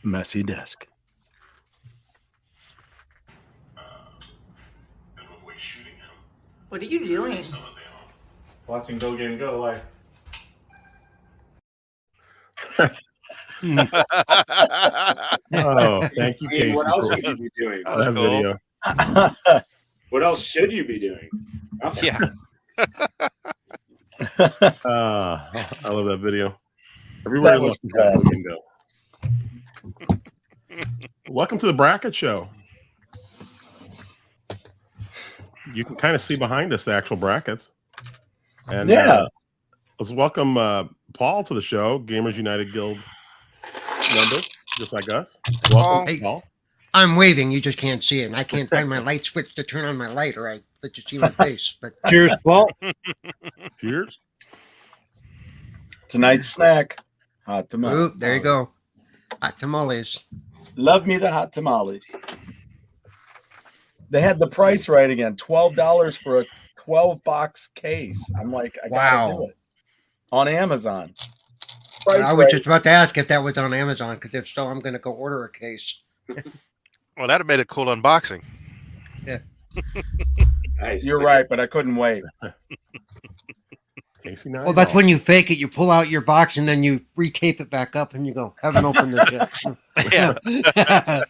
messy desk. What are you doing? Watching GoGameGo live. Oh, thank you, Casey. What else would you be doing? That video. What else should you be doing? Nothing. Yeah. I love that video. Everywhere I look, GoGameGo. Welcome to the Bracket Show. You can kind of see behind us the actual brackets. And let's welcome Paul to the show, Gamers United Guild member, just like us. Welcome, Hey, Paul. I'm waving. You just can't see it. And I can't find my light switch to turn on my light, or I let you see my face. But cheers, Paul. Cheers. Tonight's snack, hot tamales. Ooh, there you go. Hot tamales. Love me the hot tamales. They had the price right again. $12 for a 12-box case. I'm like, I gotta do it on Amazon. I was just about to ask if that was on Amazon, because if so, I'm going to go order a case. Well, that'd have made a cool unboxing. Yeah. Nice. You're right, but I couldn't wait. Well, that's when you fake it. You pull out your box and then you retape it back up and you go, haven't opened it yet. Yeah.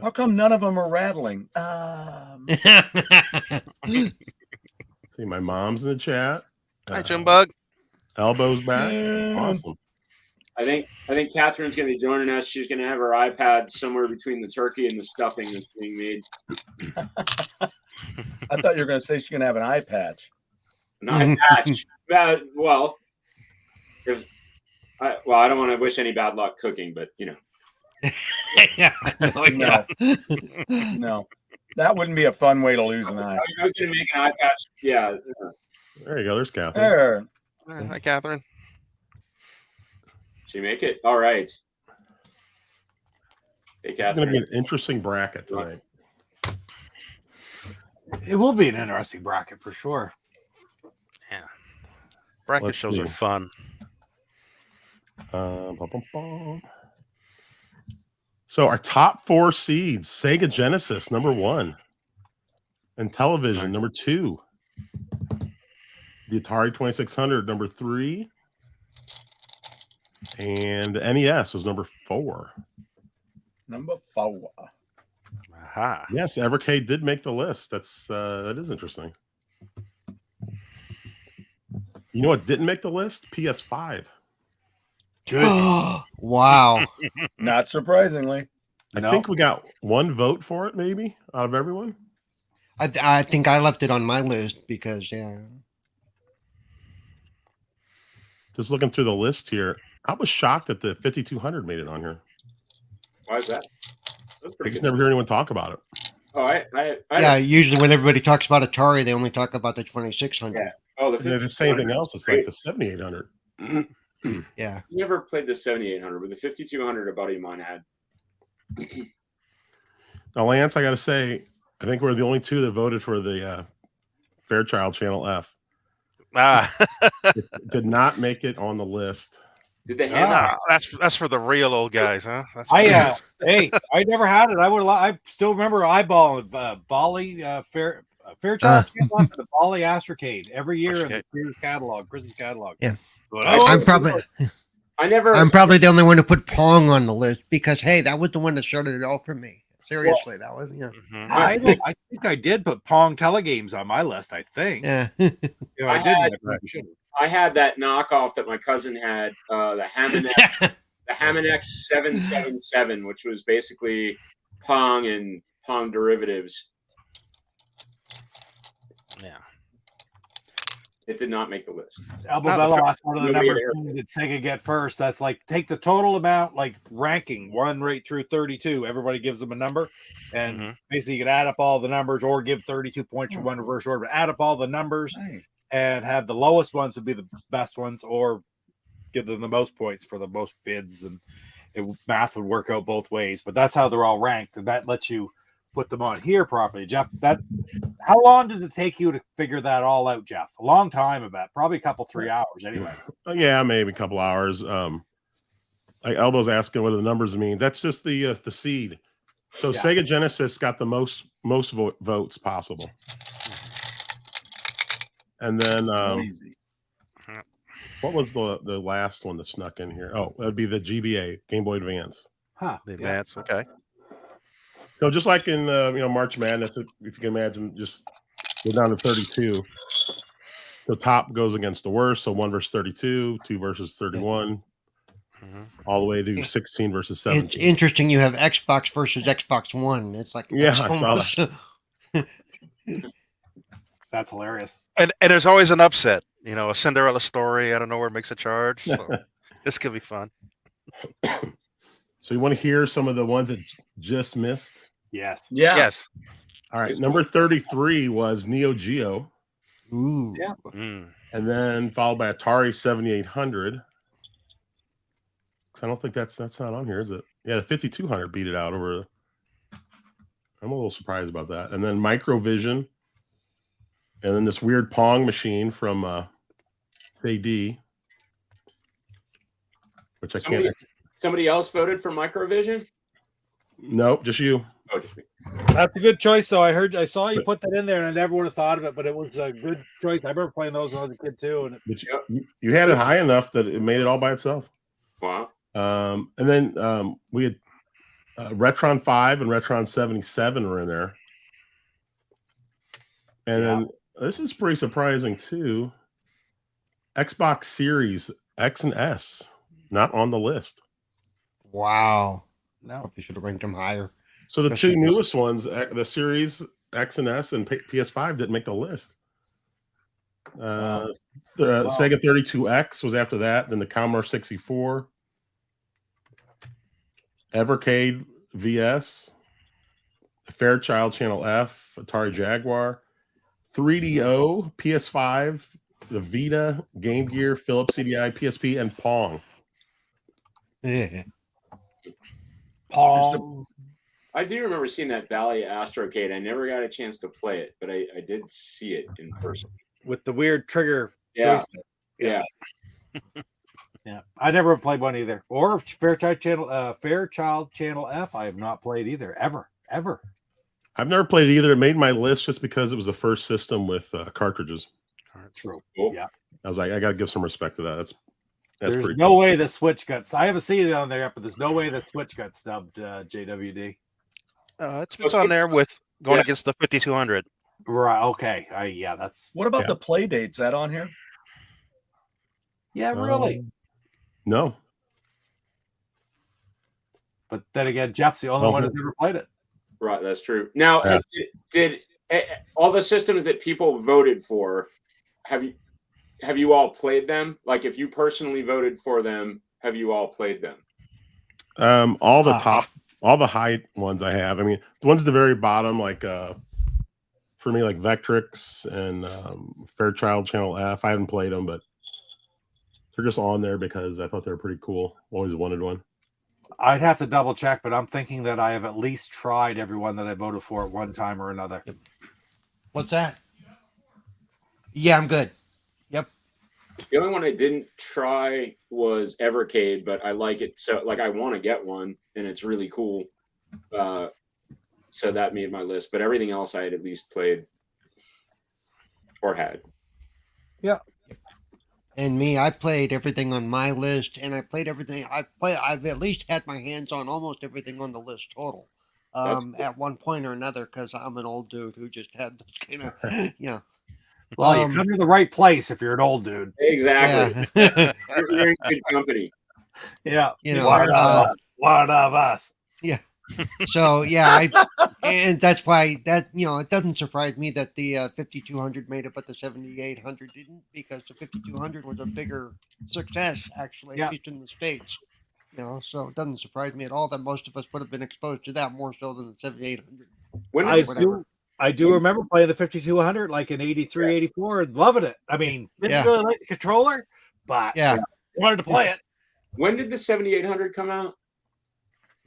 How come none of them are rattling? See, my mom's in the chat. Hi, Jumbug. Elbows back. Awesome. I think Catherine's going to be joining us. She's going to have her iPad somewhere between the turkey and the stuffing that's being made. I thought you were going to say she's going to have an eye patch. An eye patch. Well, I don't want to wish any bad luck cooking, but you know. No, that wouldn't be a fun way to lose an eye. I was going to make an eye patch. Yeah. There you go. There's Catherine. There. Hi, Catherine. Did she make it? All right. Hey, It's going to be an interesting bracket tonight. It will be an interesting bracket for sure. Yeah. Bracket shows are fun. So our top 4 seeds: Sega Genesis, number 1, and Television, number 2. The Atari 2600, number 3, and the NES was number 4. Number 4. Aha. Yes, EverCanadian did make the list. That is interesting. You know what didn't make the list? PS5. Good. Wow. Not surprisingly. I think we got 1 vote for it, maybe, out of everyone. I think I left it on my list because, Just looking through the list here, I was shocked that the 5200 made it on here. Why is that? That's I pretty just good. never hear anyone talk about it. Oh, usually when everybody talks about Atari, they only talk about the 2600. Yeah. Oh, the If they say anything else, it's like the 7800. Yeah. Never played the 7800, but the 5200 a buddy of mine had. Now, Lance, I got to say, I think we're the only 2 that voted for the Fairchild Channel F. It did not make it on the list. Did they have That's for the real old guys, huh? That's Hey, I never had it. I still remember eyeballing Bali Fairchild Channel F, the Bali Astrocade every year in the Sears catalog, Christmas catalog. Yeah. I'm probably the only one to put Pong on the list because, hey, that was the one that started it all for me. Seriously, that was, I think I did put Pong telegames on my list. I think. Yeah. I didn't. I had that knockoff that my cousin had, the Hamanex 777, which was basically Pong and Pong derivatives. Yeah. It did not make the list. Albabella asked one of the numbers did Sega get first. That's like take the total amount, like ranking 1 right through 32. Everybody gives them a number, and basically you can add up all the numbers or give 32 points for one reverse order. But add up all the numbers and have the lowest ones would be the best ones, or give them the most points for the most bids. And math would work out both ways. But that's how they're all ranked, and that lets you put them on here properly. Jeff, how long does it take you to figure that all out, Jeff? A long time, about probably a couple 3 hours anyway. Yeah, maybe a couple hours. like Elbow's asking what do the numbers mean. That's just the seed. So Sega Genesis got the most votes possible. And then what was the last one that snuck in here? Oh, that'd be the GBA, Game Boy Advance. Huh. The Advance, okay. So just like in March Madness, if you can imagine, just go down to 32. The top goes against the worst, so 1 versus 32, 2 versus 31, all the way to 16 versus 17. It's interesting. You have Xbox versus Xbox One. It's like I saw that. That's hilarious. And there's always an upset. A Cinderella story out of nowhere makes a charge. So this could be fun. So you want to hear some of the ones that just missed? Yes. Yeah. Yes. All right. Number 33 was Neo Geo. Ooh. Yeah. And then followed by Atari 7800. I don't think that's not on here, is it? Yeah, the 5200 beat it out over. I'm a little surprised about that. And then Microvision. And then this weird Pong machine from AD, which I can't. Somebody else voted for Microvision? Nope, just you. Oh, just me. That's a good choice. So I saw you put that in there, and I never would have thought of it, but it was a good choice. I remember playing those when I was a kid too. And But you had it high enough that it made it all by itself. Wow. And then we had Retron 5 and Retron 77 were in there. And then this is pretty surprising too. Xbox Series X and S not on the list. Wow. no, They should have ranked them higher. So the Especially two newest ones, the Series X and S and PS5, didn't make the list. The Sega 32X was after that. Then the Commodore 64, Evercade VS, Fairchild Channel F, Atari Jaguar, 3DO, PS5, the Vita, Game Gear, Philips CDI, PSP, and Pong. Yeah. Paul. I do remember seeing that Valley Astrocade. I never got a chance to play it, but I did see it in person. With the weird trigger. Yeah. joystick. Yeah. Yeah. I never played one either. Or Fairchild Channel F. I have not played either. Ever. I've never played it either. It made my list just because it was the first system with cartridges. True. Cool. Yeah. I was like, I got to give some respect to that. That's There's pretty no cool. way the Switch got. I haven't seen it on there yet, but there's no way the Switch got snubbed. JWD. It's on there with going against the 5200. Right. Okay. That's. What about the play dates? Is that on here? Yeah. Really. No. But then again, Jeff's the only one who's ever played it. Right. That's true. Now, did all the systems that people voted for, have you all played them? Like, if you personally voted for them, have you all played them? All the top, all the high ones I have. I mean, the ones at the very bottom, like for me, like Vectrix and Fairchild Channel F. I haven't played them, but they're just on there because I thought they were pretty cool. Always wanted one. I'd have to double check, but I'm thinking that I have at least tried every one that I voted for at one time or another. What's that? Yeah, I'm good. Yep. The only one I didn't try was Evercade, but I like it. So, like, I want to get one, and it's really cool. So that made my list. But everything else I had at least played or had. Yeah. And me, I played everything on my list, and I played everything. I've at least had my hands on almost everything on the list total, at one point or another, because I'm an old dude who just had those kind of, Well, you come to the right place if you're an old dude. Exactly. Yeah. You're in good company. Yeah. One of us. Yeah. So yeah, and that's why it doesn't surprise me that the 5200 made it, but the 7800 didn't, because the 5200 was a bigger success actually, at least in the States. So it doesn't surprise me at all that most of us would have been exposed to that more so than the 7800. I do remember playing the 5200 like in 83, 84 and loving it. I mean, didn't really like the controller, but wanted to play it. When did the 7800 come out?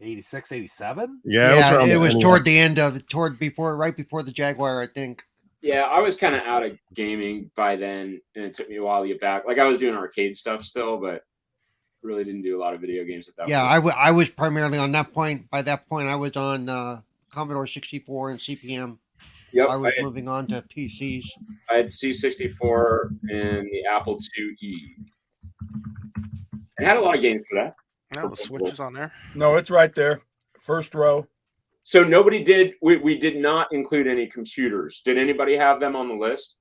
86, 87? Yeah, it was toward the end of right before the Jaguar, I think. Yeah, I was kind of out of gaming by then, and it took me a while to get back. Like, I was doing arcade stuff still, but really didn't do a lot of video games at that Yeah, point. I was primarily on that point. By that point, I was on Commodore 64 and CPM. Yep, I was moving on to PCs. I had C64 and the Apple IIe. And had a lot of games for that. No, the Switch is on there. No, it's right there. First row. So nobody did. We did not include any computers. Did anybody have them on the list,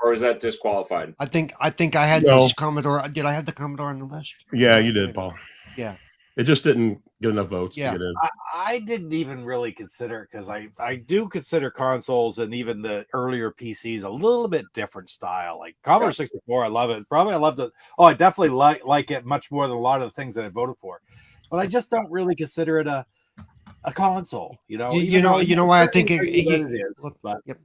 or was that disqualified? I think I had No. this Commodore. Did I have the Commodore on the list? Yeah, you did, Paul. Yeah. It just didn't get enough votes Yeah. to get in. I didn't even really consider it because I do consider consoles and even the earlier PCs a little bit different style. Like Commodore 64, I love it. Probably I love it. Oh, I definitely like it much more than a lot of the things that I voted for. But I just don't really consider it a console. You know why I think it is. But Yep.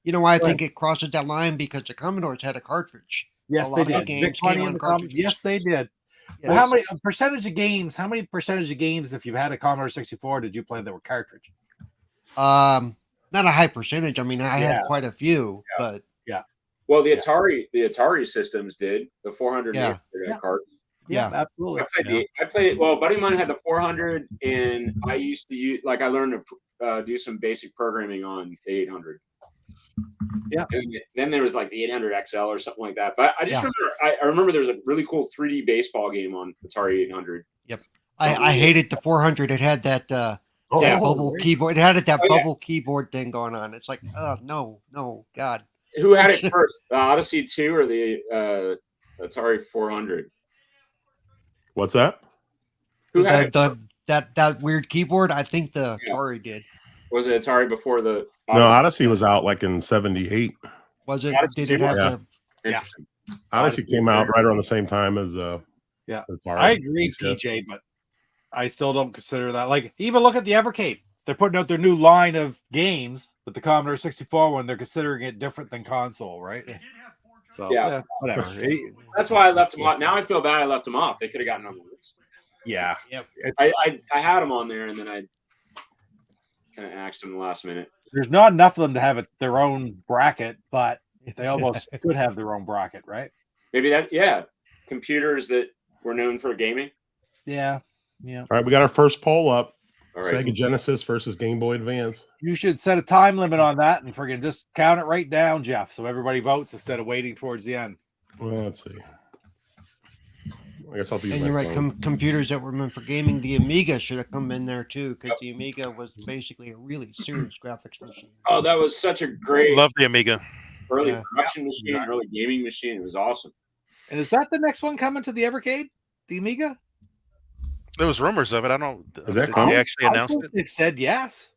You know why I think it crosses that line because the Commodores had a cartridge. yes, A they lot of the did. games Big money came in on the cartridges. yes, they did. Yeah. Well, how many percentage of games? How many percentage of games, if you had a Commodore 64, did you play that were cartridge? Not a high percentage. I mean, I had Yeah. quite a few, but Well, the Atari systems did the 400 Yeah. cards. yeah. Absolutely. I played. Well, a buddy of mine had the 400, and I used to use I learned to do some basic programming on the 800. Yeah. And then there was like the 800 XL or something like that. But I just Yeah. remember I remember there was a really cool 3D baseball game on Atari 800. I hated the 400. It had that that bubble keyboard. It had that bubble keyboard thing going on. It's like, oh no, God. Who had it first, the Odyssey 2 or the Atari 400? What's that? Who had it? That weird keyboard? I think the Atari did. Was it Atari before the No, Odyssey was out like in '78. Was it? Odyssey Did it have Yeah. the? Interesting. Odyssey came out right around the same time as Yeah. Atari. I agree, PJ, but I still don't consider that. Like, even look at the EverCade. They're putting out their new line of games, but the Commodore 64 one, they're considering it different than console, right? So, Yeah. whatever. That's why I left them off. Now I feel bad I left them off. They could have gotten on the list. Yeah. Yep. It's- I had them on there, and then I kind of axed them the last minute. there's not enough of them to have their own bracket, but they almost could have their own bracket, right? Maybe computers that were known for gaming. Yeah. Yeah. All right, we got our first poll up. All right. Sega Genesis versus Game Boy Advance. You should set a time limit on that and friggin' just count it right down, Jeff, so everybody votes instead of waiting towards the end. Well, let's see. I guess I'll be. And you're right. Computers that were meant for gaming, the Amiga should have come in there too, because the Amiga was basically a really serious graphics machine. Oh, that was such a great Love the Amiga. early Yeah. production machine, early gaming machine. It was awesome. And is that the next one coming to the EverCade? The Amiga? There was rumors of it. I don't. Is that did coming? they actually announced it? It said yes.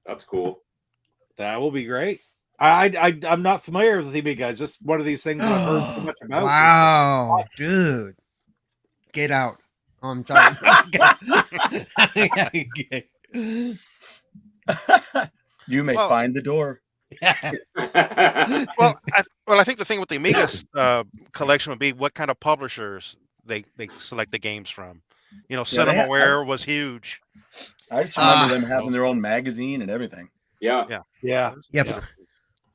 That's cool. That will be great. I'm not familiar with the Amiga. It's just one of these things I've heard so much about. Wow, dude. Get out. Oh, I'm sorry. You may Well- find the door. Well, I think the thing with the Amiga collection would be what kind of publishers they select the games from. You know, Yeah, they had- Cinemaware was huge. I just remember them having their own magazine and everything. Yeah. Yeah. Yep. Yeah.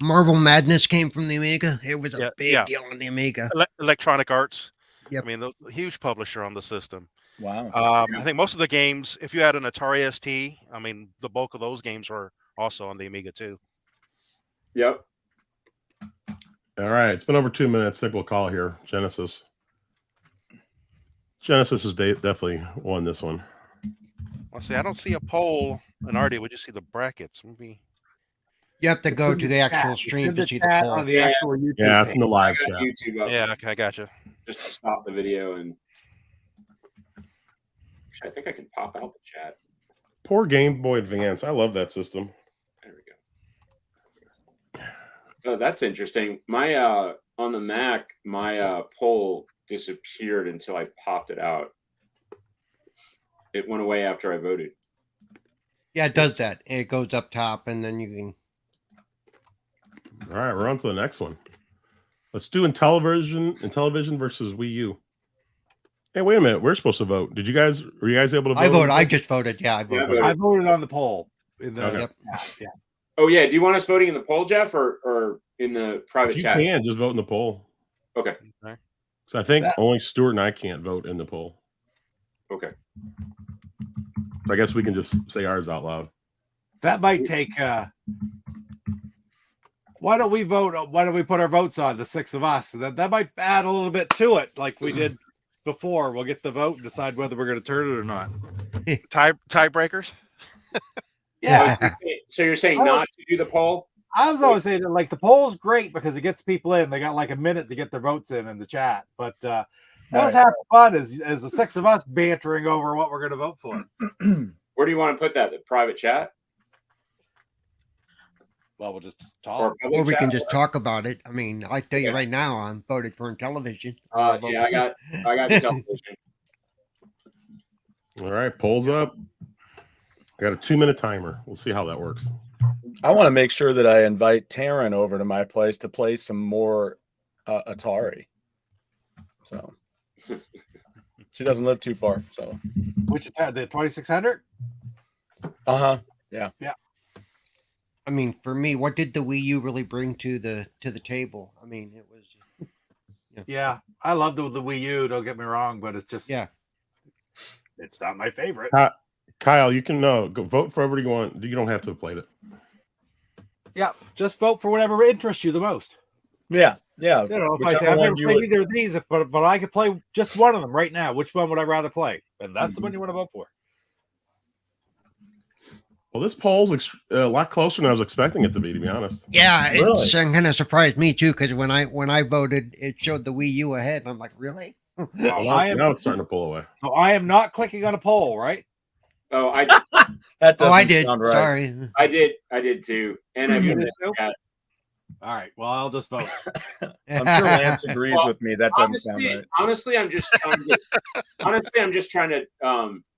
Marble Madness came from the Amiga. It was a Yeah, big yeah. deal on the Amiga. Electronic Arts. Yep. I mean, the huge publisher on the system. Wow. I think most of the games, if you had an Atari ST, I mean, the bulk of those games were also on the Amiga too. Yep. All right, it's been over 2 minutes. I think we'll call here. Genesis. Genesis has definitely won this one. Well, see, I don't see a poll, and already we just see the brackets. Maybe. You have to go to the actual stream to see the poll. on the actual YouTube. Yeah, it's in the live I chat. got YouTube up Yeah, okay, I gotcha. just to stop the video, and I think I can pop out the chat. Poor Game Boy Advance. I love that system. There we go. Oh, that's interesting. My on the Mac, my poll disappeared until I popped it out. It went away after I voted. Yeah, it does that. It goes up top, and then you can. All right, we're on to the next one. Let's do Intellivision versus Wii U. Hey, wait a minute. We're supposed to vote. Were you guys able to vote? I voted. I just voted. Yeah, I voted. voted. I voted on the poll. In the, Okay. Yep. Yeah. Oh yeah. Do you want us voting in the poll, Jeff, or in the private If you chat? can, just vote in the poll. Okay. So I think only Stuart and I can't vote in the poll. Okay. So I guess we can just say ours out loud. That might take. Why don't we vote? Why don't we put our votes on the 6 of us? That might add a little bit to it, like we did before. We'll get the vote and decide whether we're going to turn it or not. Tiebreakers. Yeah. So you're saying not to do the poll? I was always saying that, like, the poll's great because it gets people in. They got like a minute to get their votes in the chat. But that was half the fun is the 6 of us bantering over what we're going to vote for. Where do you want to put that? The private chat? Well, we'll just talk. Or we can just talk about it. I mean, I tell you right now, I'm voted for television. Yeah, I got television. All right, polls up. I got a 2-minute timer. We'll see how that works. I want to make sure that I invite Taryn over to my place to play some more Atari. So she doesn't live too far. So which the 2600? Yeah. Yeah. I mean, for me, what did the Wii U really bring to the table? I mean, it was. Yeah, I love the Wii U. Don't get me wrong, but it's just it's not my favorite. Kyle, you can go vote for whatever you want. You don't have to have played it. Yeah, just vote for whatever interests you the most. Yeah. You know, if I say I've never played either of these, but I could play just one of them right now, which one would I rather play? And that's the one you want to vote for. Well, this poll's a lot closer than I was expecting it to be honest. Yeah, it's kind of surprised me too because when I voted, it showed the Wii U ahead, and I'm like, really? Now it's starting to pull away. So I am not clicking on a poll, right? Oh, I did. Sound right. Sorry, I did too, and I You did did too? too. All right. Well, I'll just vote. I'm sure Lance agrees with me. That doesn't sound right. Honestly, I'm just trying to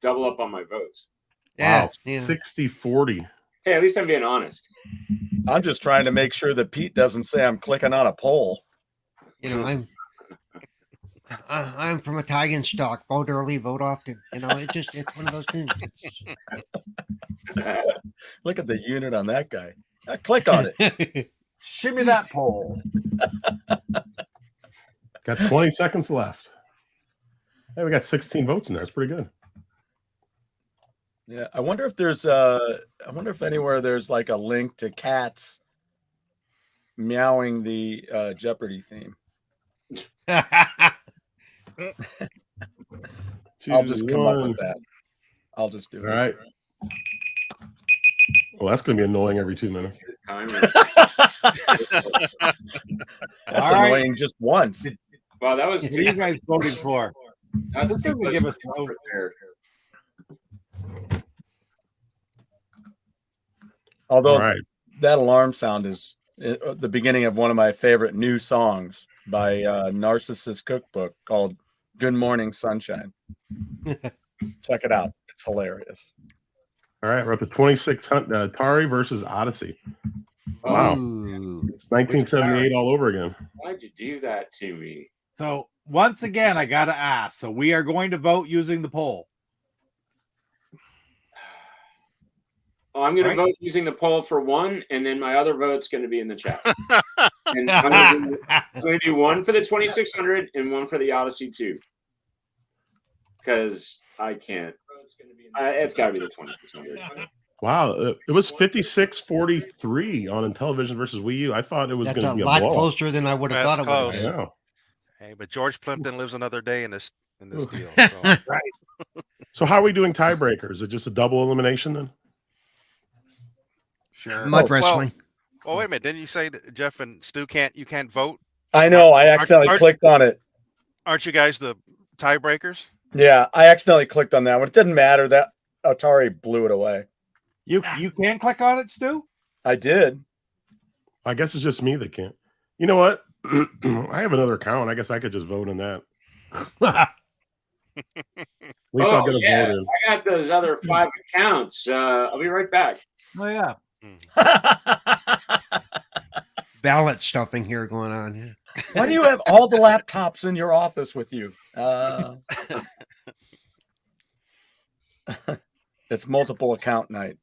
double up on my votes. Wow, 60-40. Hey, at least I'm being honest. I'm just trying to make sure that Pete doesn't say I'm clicking on a poll. You know, I'm from Italian stock. Vote early, vote often. You know, it's one of those things. Look at the unit on that guy. Click on it. Shimmy that poll. Got 20 seconds left. Hey, we got 16 votes in there. It's pretty good. Yeah, I wonder if there's I wonder if anywhere there's like a link to cats meowing the Jeopardy theme. I'll just come up with that. I'll just do it. All right. Well, that's going to be annoying every 2 minutes. That's annoying just once. Wow, that was. What are you guys voting for? This doesn't give us no. Although that alarm sound is the beginning of one of my favorite new songs by Narcissus Cookbook called Good Morning Sunshine. Check it out. It's hilarious. All right, we're up to 2600 Atari versus Odyssey. Wow. It's 1978 all over again. Why'd you do that to me? So once again, I got to ask. So we are going to vote using the poll. Oh, I'm going to vote using the poll for one, and then my other vote's going to be in the chat. And I'm going to do one for the 2600 and one for the Odyssey 2. Because I can't. It's got to be the 2600. Wow, it was 56-43 on Intellivision versus Wii U. I thought it was going to be a lot blowout. closer than I would have thought it would. I know. Hey, but George Plimpton lives another day in this deal. So. Right. So how are we doing tiebreakers? Is it just a double elimination then? Sure. Mud wrestling. Well, wait a minute. Didn't you say that Jeff and Stu can't vote? I know. I accidentally clicked on it. Aren't you guys the tiebreakers? Yeah, I accidentally clicked on that one. It didn't matter. That Atari blew it away. You can click on it, Stu? I did. I guess it's just me that can't. You know what? I have another account. I guess I could just vote on that. At least I'll get a vote in. I got those other 5 accounts. I'll be right back. Oh, yeah. Ballot stuffing here going on. Yeah. Why do you have all the laptops in your office with you? It's multiple account night.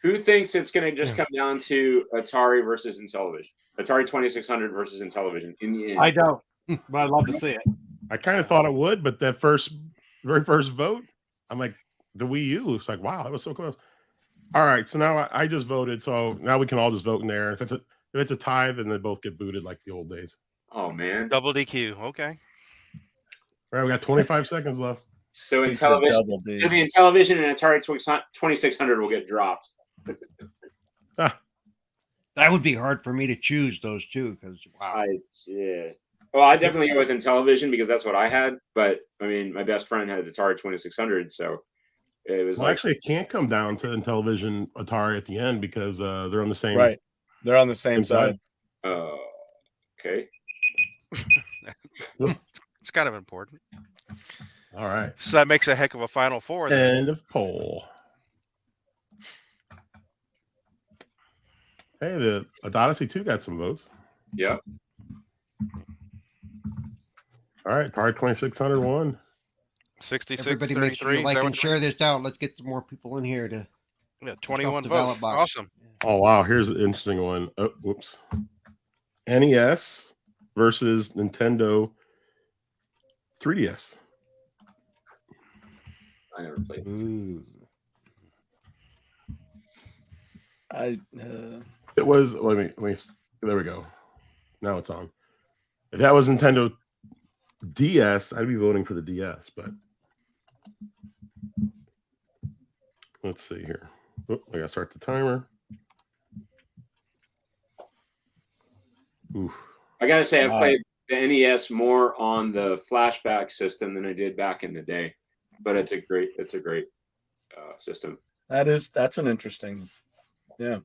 Who thinks it's going to just come down to Atari versus Intellivision? Atari 2600 versus Intellivision in the end. I don't, but I'd love to see it. I kind of thought it would, but that very first vote, I'm like, the Wii U. It's like, wow, that was so close. All right, so now I just voted, so now we can all just vote in there. If it's a tie, then they both get booted like the old days. Oh man, Double DQ. Okay. All right, we got 25 seconds left. So in He said television, double D. so in television and Atari 2600 will get dropped. That would be hard for me to choose those two because wow. Well, I definitely go with Intellivision because that's what I had. But I mean, my best friend had Atari 2600, so it was actually, it can't come down to Intellivision Atari at the end because they're on the same. Right, they're on the same side. Okay. It's kind of important. All right. So that makes a heck of a Final Four. Then. End of poll. Hey, the Odyssey 2 got some votes. Yep. All right, Atari 2600 won. 66, Everybody make sure you like and share this out. Let's get some more people in here to 21 votes. Awesome. Oh wow, here's an interesting one. Oh, whoops. NES versus Nintendo 3DS. I never played. Ooh. It was. Let me. There we go. Now it's on. If that was Nintendo DS, I'd be voting for the DS. But let's see here. Oh, I gotta start the timer. Oof. I gotta say, I played the NES more on the flashback system than I did back in the day. But it's a great system. That's an interesting. Yeah.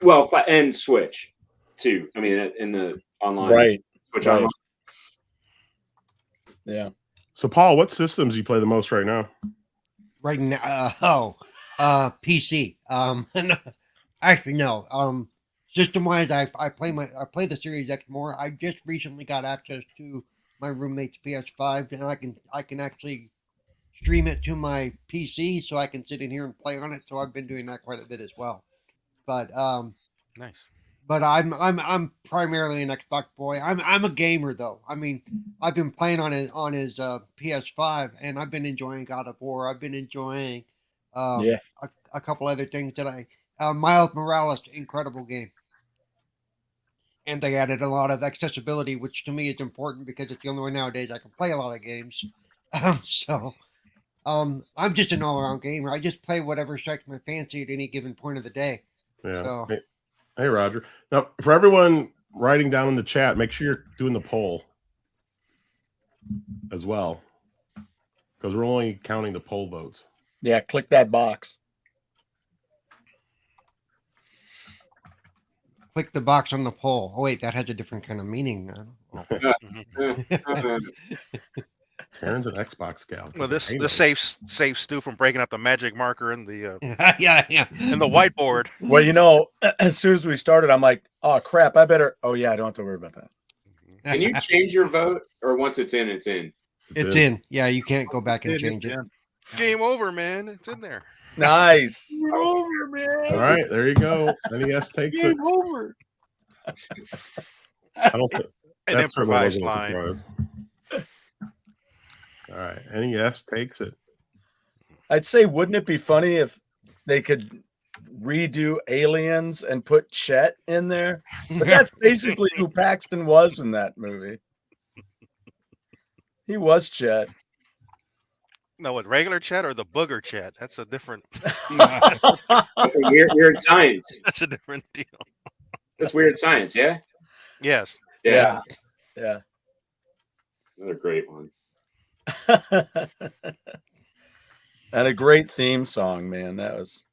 Well, and Switch too. I mean, in the online, right? Switch right. online. Yeah. So, Paul, what systems do you play the most right now? Right now, PC. Actually, no. System-wise, I play the Series X more. I just recently got access to my roommate's PS5, and I can actually stream it to my PC, so I can sit in here and play on it. So I've been doing that quite a bit as well. But nice. But I'm primarily an Xbox boy. I'm a gamer though. I mean, I've been playing on his PS5, and I've been enjoying God of War. I've been enjoying a couple other things that Miles Morales, incredible game. And they added a lot of accessibility, which to me is important because it's the only way nowadays I can play a lot of games. I'm just an all-around gamer. I just play whatever strikes my fancy at any given point of the day. Yeah. So. Hey, Roger. Now, for everyone writing down in the chat, make sure you're doing the poll as well, because we're only counting the poll votes. Yeah, click that box. Click the box on the poll. Oh wait, that has a different kind of meaning. Karen's an Xbox gal. Well, this saves Stu from breaking out the magic marker and the yeah and the whiteboard. Well, as soon as we started, I'm like, oh crap, I better. Oh yeah, I don't have to worry about that. Can you change your vote, or once it's in, it's in? It's in. Yeah, you can't go back and change it. Game over, man. It's in there. Nice. Game over, man. All right, there you go. NES takes Game it. over. I don't think An that's improvised line. All right, NES takes it. I'd say, wouldn't it be funny if they could redo Aliens and put Chet in there? But that's basically who Paxton was in that movie. He was Chet. No, what, regular Chet or the booger Chet? That's a different. That's a weird science. That's a different deal. That's weird science, yeah. Yes. Yeah. Another great one. And a great theme song, man. That was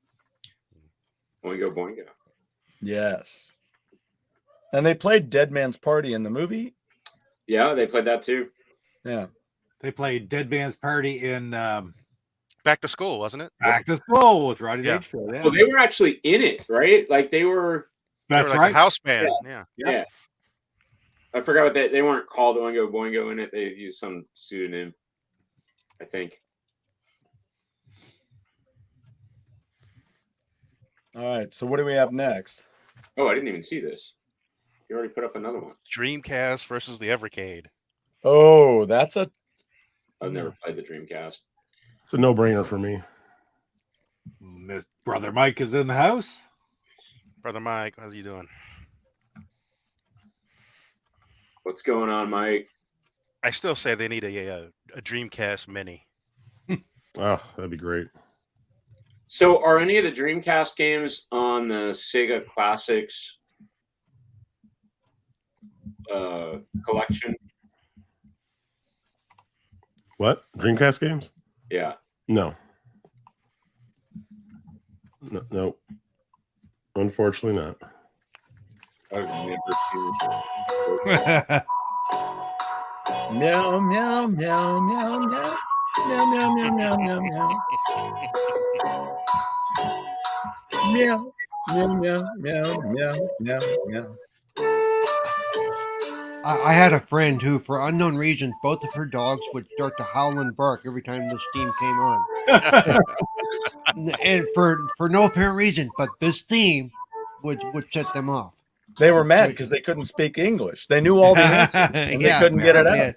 Boingo Boingo. yes. And they played Dead Man's Party in the movie. Yeah, they played that too. Yeah. They played Dead Man's Party in Back to School, wasn't it? Back to School with Roddy Yeah. Dangerfield. Yeah. Well, they were actually in it, right? Like they were. They were That's like right. a house band. Yeah. Yeah. I forgot what they weren't called Oingo Boingo in it. They used some pseudonym, I think. All right. So what do we have next? Oh, I didn't even see this. You already put up another one. Dreamcast versus the Evercade. Oh, that's a. I've never played the Dreamcast. It's a no-brainer for me. Miss Brother Mike is in the house. Brother Mike, how's you doing? What's going on, Mike? I still say they need a Dreamcast Mini. Oh, that'd be great. So, are any of the Dreamcast games on the Sega Classics collection? What? Dreamcast games? Yeah. No. No. Unfortunately not. I've never seen it. Meow, meow, meow, meow, meow. Meow, meow, meow, meow, meow, meow. Meow, meow, meow, meow, meow, meow, meow. I had a friend who, for unknown reasons, both of her dogs would start to howl and bark every time this theme came on. And for no apparent reason, but this theme would set them off. They were mad because they couldn't speak English. They knew all the answers, and they couldn't get it out.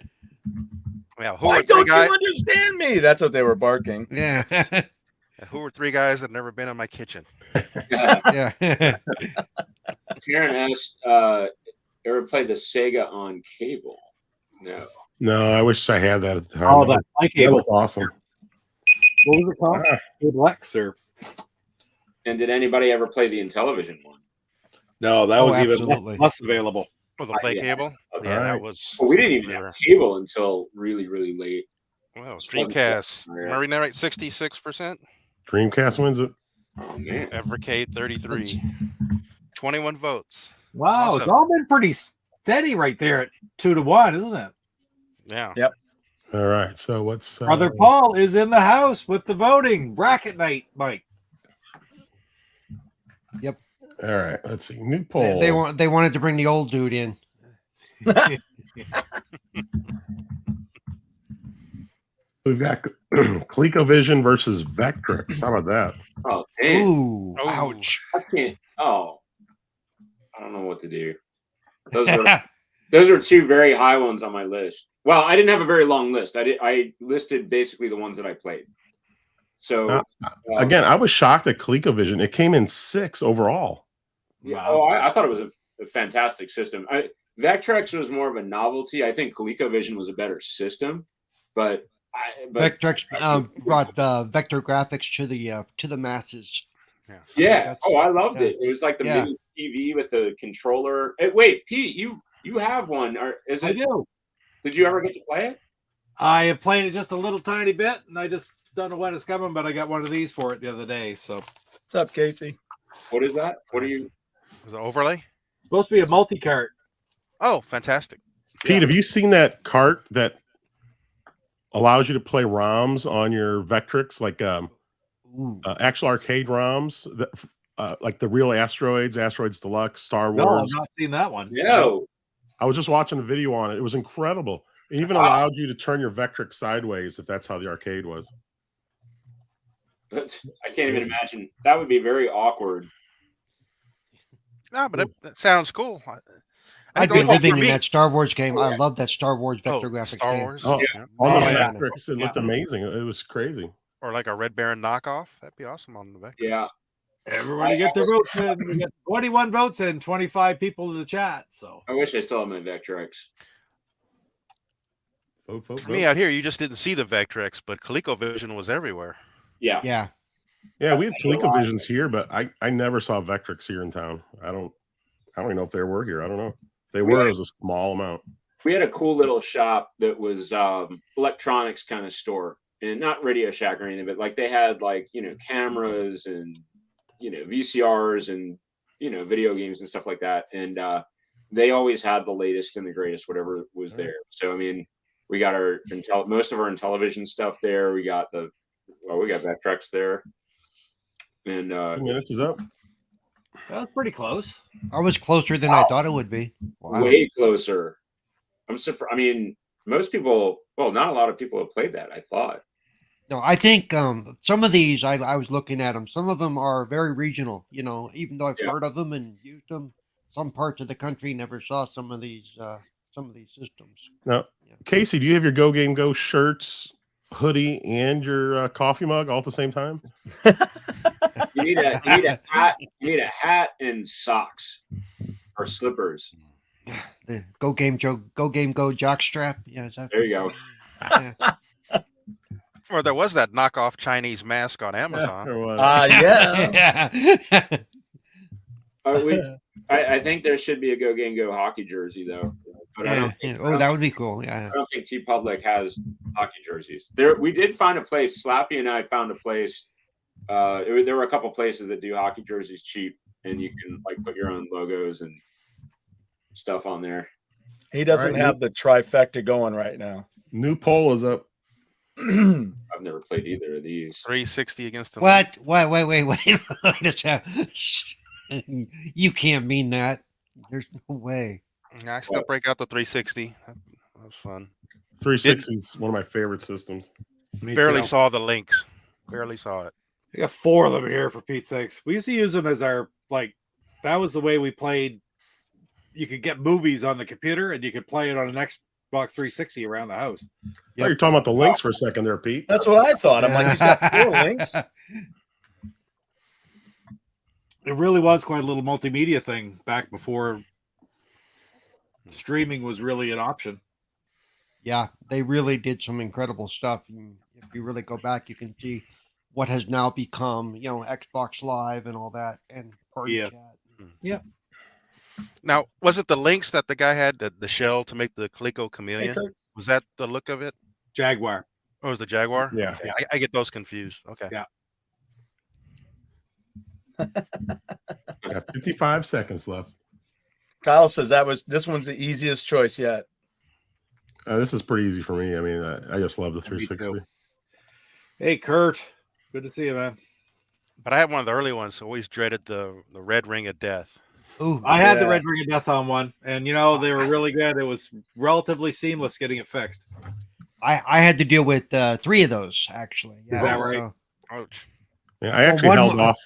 Yeah, Why don't you understand me? That's what they were barking. Yeah. Who were three guys that never been in my kitchen? Yeah. Karen asked, ever played the Sega on cable? No. No, I wish I had that at the time. Oh, that play That cable. was awesome. What was it called? Good Lex or And did anybody ever play the Intellivision one? no? That Oh, was even absolutely. less available. Oh, the play Yeah. cable? Okay. Yeah, Alright. that was. Well, we didn't even have cable until really, really late. Well, wasn't Dreamcast. good. Am I reading that right? 66%. Dreamcast wins it. Oh man. Evercade 33. 21 votes. Wow, Awesome. it's all been pretty steady right there at 2-1, isn't it? Yeah. Yep. All right. So what's Brother Paul is in the house with the voting bracket night, Mike. All right. Let's see. New poll. They wanted to bring the old dude in. We've got ColecoVision versus Vectrex. How about that? Oh damn. Ooh, Oh. ouch. I can't. Oh, I don't know what to do. Those are two very high ones on my list. Well, I didn't have a very long list. I listed basically the ones that I played. So Again, I was shocked at ColecoVision. It came in 6 overall. yeah, I thought it was a fantastic system. Vectrex was more of a novelty. I think ColecoVision was a better system, but Vectrex brought vector graphics to the masses. yeah. That's- Oh, I loved yeah. it. It was like the Yeah. mini TV with the controller. Wait, Pete, you have one? Or is I it? do. Did you ever get to play it? I have played it just a little tiny bit, and I just don't know when it's coming, but I got one of these for it the other day. So What's up, Casey? What is that? What are you? Was it overlay? supposed to be a multi-cart. Oh, fantastic. Pete, have you seen that cart that allows you to play ROMs on your Vectrex, like Ooh. actual arcade ROMs, like the real Asteroids Deluxe, Star No, I've Wars? not seen that one. No. I was just watching a video on it. It was incredible. It even allowed you to turn your Vectrex sideways if that's how the arcade was. I can't even imagine. That would be very awkward. No, but it sounds cool. I'd go be with living for in me. that Star Wars game. Oh, I yeah. love that Star Wars vector graphics Star game. Wars. Oh, Yeah. on the Man. Vectrex, it looked amazing. It was crazy. Or like a Red Baron knockoff. That'd be awesome on the Vector. Yeah. Everybody get their votes in. We got 21 votes and 25 people in the chat. So I wish I still had my Vectrex. Vote, For me out here, you just didn't see the Vectrex, but ColecoVision was everywhere. Yeah. Yeah. Yeah, we have ColecoVisions here, but I never saw Vectrex here in town. I don't even know if they were here. I don't know. If they were, it was a small amount. We had a cool little shop that was electronics kind of store, and not Radio Shack or anything, but like they had like, cameras and, VCRs and, video games and stuff like that. And they always had the latest and the greatest, whatever was there. So, I mean, we got most of our Intellivision stuff there. We got Vectrex there. And 2 minutes is up. that's pretty close. I was closer than I thought it would be. Wow. way closer. I'm surprised. I mean, most people, not a lot of people have played that, I thought. No, I think some of these I was looking at them. Some of them are very regional. Even though I've heard of them and used them, some parts of the country never saw some of these systems. Now, Casey, do you have your Go Game Go shirts, hoodie, and your coffee mug all at the same time? You need a hat. You need a hat and socks or slippers. The Go Game Go jock strap. Yeah, is that There you go. Yeah. Or there was that knockoff Chinese mask on Amazon. Yeah. I think there should be a Go Game Go hockey jersey though. But I don't think, that would be cool. Yeah. I don't think T Public has hockey jerseys. We did find a place. Slappy and I found a place. There were a couple places that do hockey jerseys cheap, and you can like put your own logos and stuff on there. He doesn't have the trifecta going right now. New poll is up. I've never played either of these. 360 against the What? Wait a second. You can't mean that. There's no way. I still break out the 360. That was fun. 360 is one of my favorite systems. Barely saw the links. Barely saw it. We got 4 of them here for Pete's sakes. We used to use them as our that was the way we played. You could get movies on the computer and you could play it on an Xbox 360 around the house. Oh, you're talking about the links for a second there, Pete. That's what I thought. I'm like, he's got 4 links. It really was quite a little multimedia thing back before streaming was really an option. Yeah, they really did some incredible stuff. And if you really go back, you can see what has now become, Xbox Live and all that, and party chat. Yeah. Now, was it the links that the guy had, the shell to make the Coleco Chameleon? Was that the look of it? Jaguar. Oh, it was the Jaguar? Yeah. Okay. I get those confused. Okay. Yeah. Got 55 seconds left. Kyle says this one's the easiest choice yet. This is pretty easy for me. I mean, I just love the 360. Hey, Kurt. Good to see you, man. But I had one of the early ones, so always dreaded the Red Ring of Death. Ooh, I had the Red Ring of Death on one, and they were really good. It was relatively seamless getting it fixed. I had to deal with 3 of those actually. Yeah, Is that right? So, Ouch. Yeah, I actually held off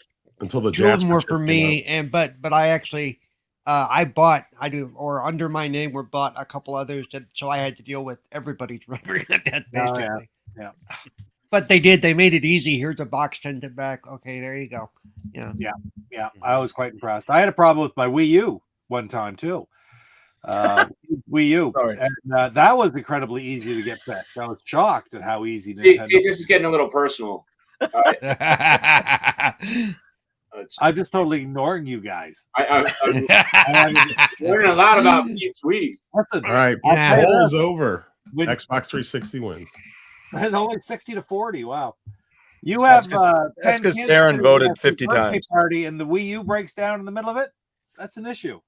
until the 2 of them Jasper were chip for came me, but I actually under my name were bought a couple others, so I had to deal with everybody's Red Ring of Death basically. Yeah. But they made it easy. Here's a box, send it back. Okay, there you go. Yeah. I was quite impressed. I had a problem with my Wii U one time too. Wii U, and that was incredibly easy to get fixed. I was shocked at how easy Nintendo. This is getting a little personal. I'm just totally ignoring you guys. I'm learning a lot about Pete's Wii. All right, poll is over. Xbox 360 wins. And only 60-40. Wow. You have that's because Darren voted 50 times. Party and the Wii U breaks down in the middle of it. That's an issue.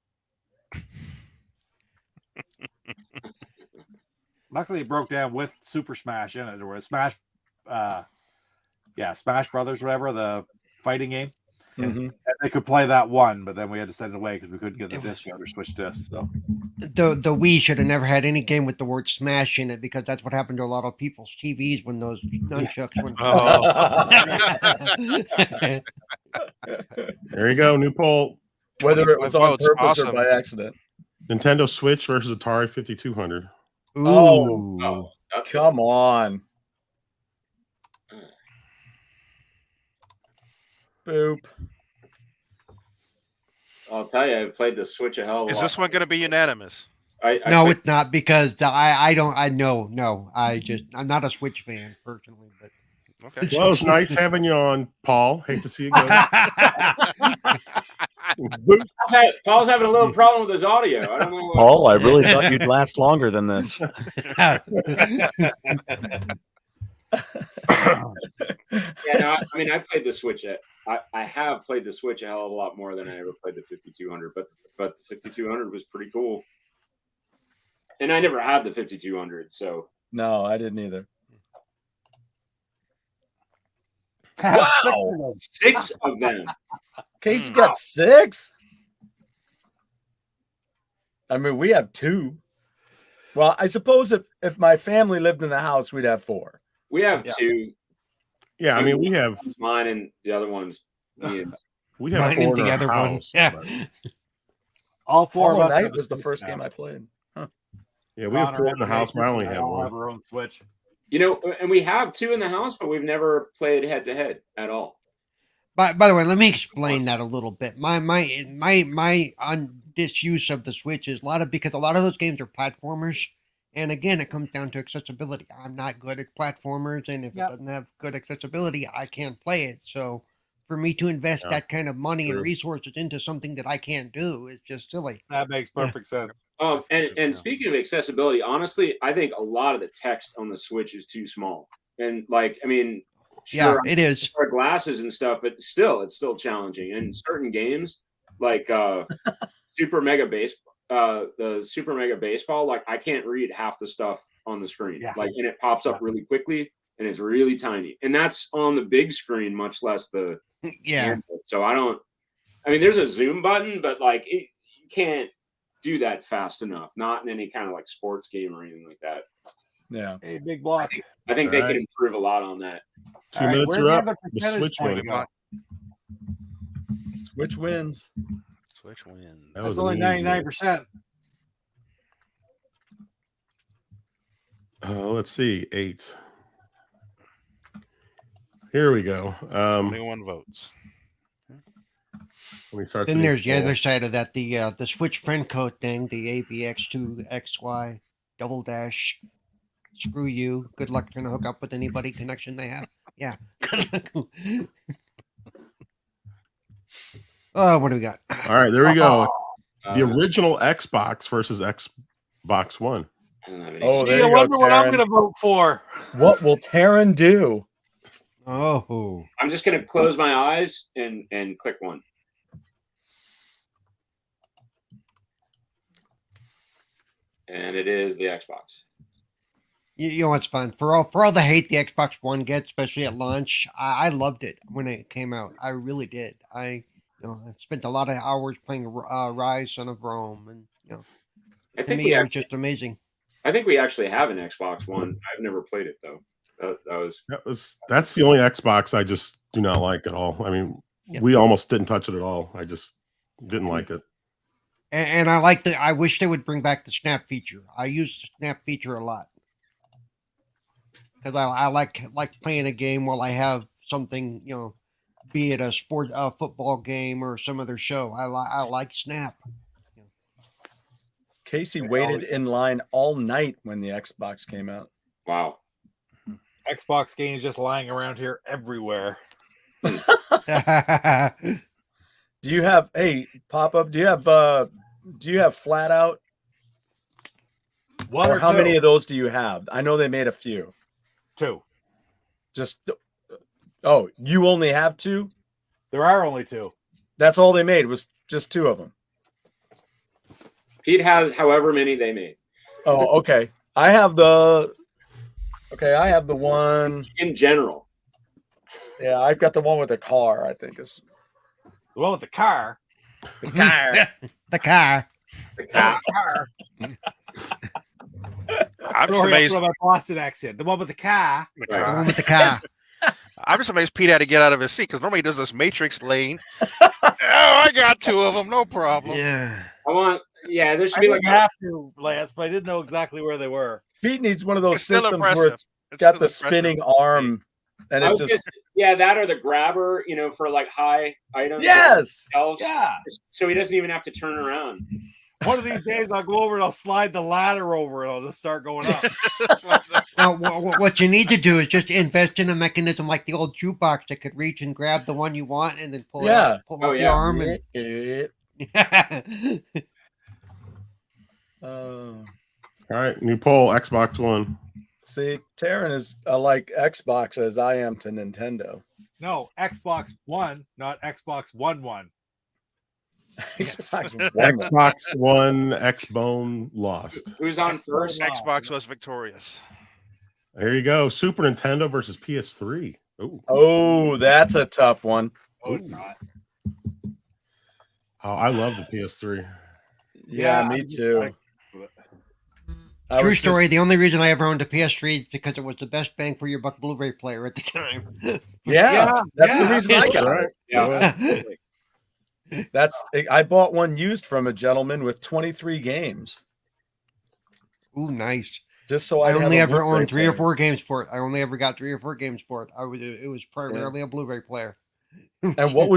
Luckily, it broke down with Super Smash in it, or Smash, Smash Brothers, whatever, the fighting game. Mm-hmm. And they could play that one, but then we had to send it away because we couldn't get the disc out or switch discs. So the Wii should have never had any game with the word Smash in it, because that's what happened to a lot of people's TVs when those nunchucks went. There you go, new poll. Whether it was on purpose or by accident. Nintendo Switch versus Atari 5200. Ooh. Oh, come on. Boop. I'll tell you, I played the Switch a hell of a lot. Is this one going to be unanimous? No, it's not, because I'm not a Switch fan personally, but okay. Well, it's nice having you on, Paul. Hate to see you go. Paul's having a little problem with his audio. I don't know. Paul, I really thought you'd last longer than this. I played the Switch. I have played the Switch a hell of a lot more than I ever played the 5200, but the 5200 was pretty cool. And I never had the 5200, so no, I didn't either. Wow, 6 of them. Casey got 6. I mean, we have 2. Well, I suppose if my family lived in the house, we'd have 4. We have 2. Yeah, I mean, we have mine and the other one's Ian's. We have 4 in our house. Yeah. All 4 of us. Night was the first game I played. Huh. Yeah, we have 4 in the house. But I only have all 1. have our own Switch. You know, and we have 2 in the house, but we've never played head to head at all. By the way, let me explain that a little bit. My disuse of the Switch is because a lot of those games are platformers, and again, it comes down to accessibility. I'm not good at platformers, and if it doesn't have good accessibility, I can't play it. So, for me to invest that kind of money and resources into something that I can't do is just silly. That makes perfect sense. And speaking of accessibility, honestly, I think a lot of the text on the Switch is too small. And like, I mean, sure, it is. our glasses and stuff, but still, it's still challenging. And certain games, like Super Mega Baseball, like I can't read half the stuff on the screen. Yeah. Like, and it pops up really quickly, and it's really tiny. And that's on the big screen, much less the So I mean, there's a zoom button, but like you can't do that fast enough. Not in any kind of like sports game or anything like that. Yeah. Hey, big block. I think they can improve a lot on that. 2 minutes are up. The Switch wins. Switch wins. Switch wins. That's only 99%. Let's see. 8. Here we go. 21 votes. Let me start. Then there's the other side of that, the Switch friend code thing, the ABX2XY double dash. Screw you. Good luck trying to hook up with anybody connection they have. Yeah. Oh, what do we got? All right, there we go. The original Xbox versus Xbox One. Oh, there I you wonder go, what I'm Taryn. going to vote for. What will Taryn do? Oh, I'm just going to close my eyes and click one. And it is the Xbox. you know what's fun? For all the hate the Xbox One gets, especially at launch, I loved it when it came out. I really did. I spent a lot of hours playing Rise, Son of Rome, and I to think me it was just amazing. I think we actually have an Xbox One. I've never played it though. That's the only Xbox I just do not like at all. I mean, we almost didn't touch it at all. I just didn't like it. And I wish they would bring back the snap feature. I use the snap feature a lot because I like playing a game while I have something, be it a football game or some other show. I like snap. Casey waited in line all night when the Xbox came out. Wow. Xbox games just lying around here everywhere. Do you have pop-up? Do you have flat out? One or how two? many of those do you have? I know they made a few. 2. You only have 2? There are only 2. That's all they made was just 2 of them. Pete has however many they made. Oh, okay. I have the one in general. Yeah, I've got the one with the car, I think is the one with the car. The car. The car. The car. I'm just amazed. My Boston accent. The one with the car. The one with the car. I'm just amazed Pete had to get out of his seat because normally he does this Matrix lane. I got 2 of them, no problem. Yeah. There should be like have to, Lance, but I didn't know exactly where they were. Pete needs one of those It's still systems impressive. where it's got the spinning arm, and it just that or the grabber, for like high items. Yes. Yeah. So he doesn't even have to turn around. One of these days, I'll go over and I'll slide the ladder over and I'll just start going up. Now, what you need to do is just invest in a mechanism like the old jukebox that could reach and grab the one you want and then pull out the arm. All right, new poll: Xbox One. See, Taryn is like Xbox as I am to Nintendo. No, Xbox One, not Xbox One. Xbox One, X-Bone lost. Who's on first? Xbox was victorious. There you go. Super Nintendo versus PS3. Oh, that's a tough one. Oh, it's not. Oh, I love the PS3. Yeah, me too. True story. The only reason I ever owned a PS3 is because it was the best bang for your buck Blu-ray player at the time. That's the reason I got it. Yeah. I bought one used from a gentleman with 23 games. Ooh, nice. Just so I I'd only have a ever Blu-ray owned 3 or player. 4 games for it. I only ever got 3 or 4 games for it. It was primarily a Blu-ray player. And what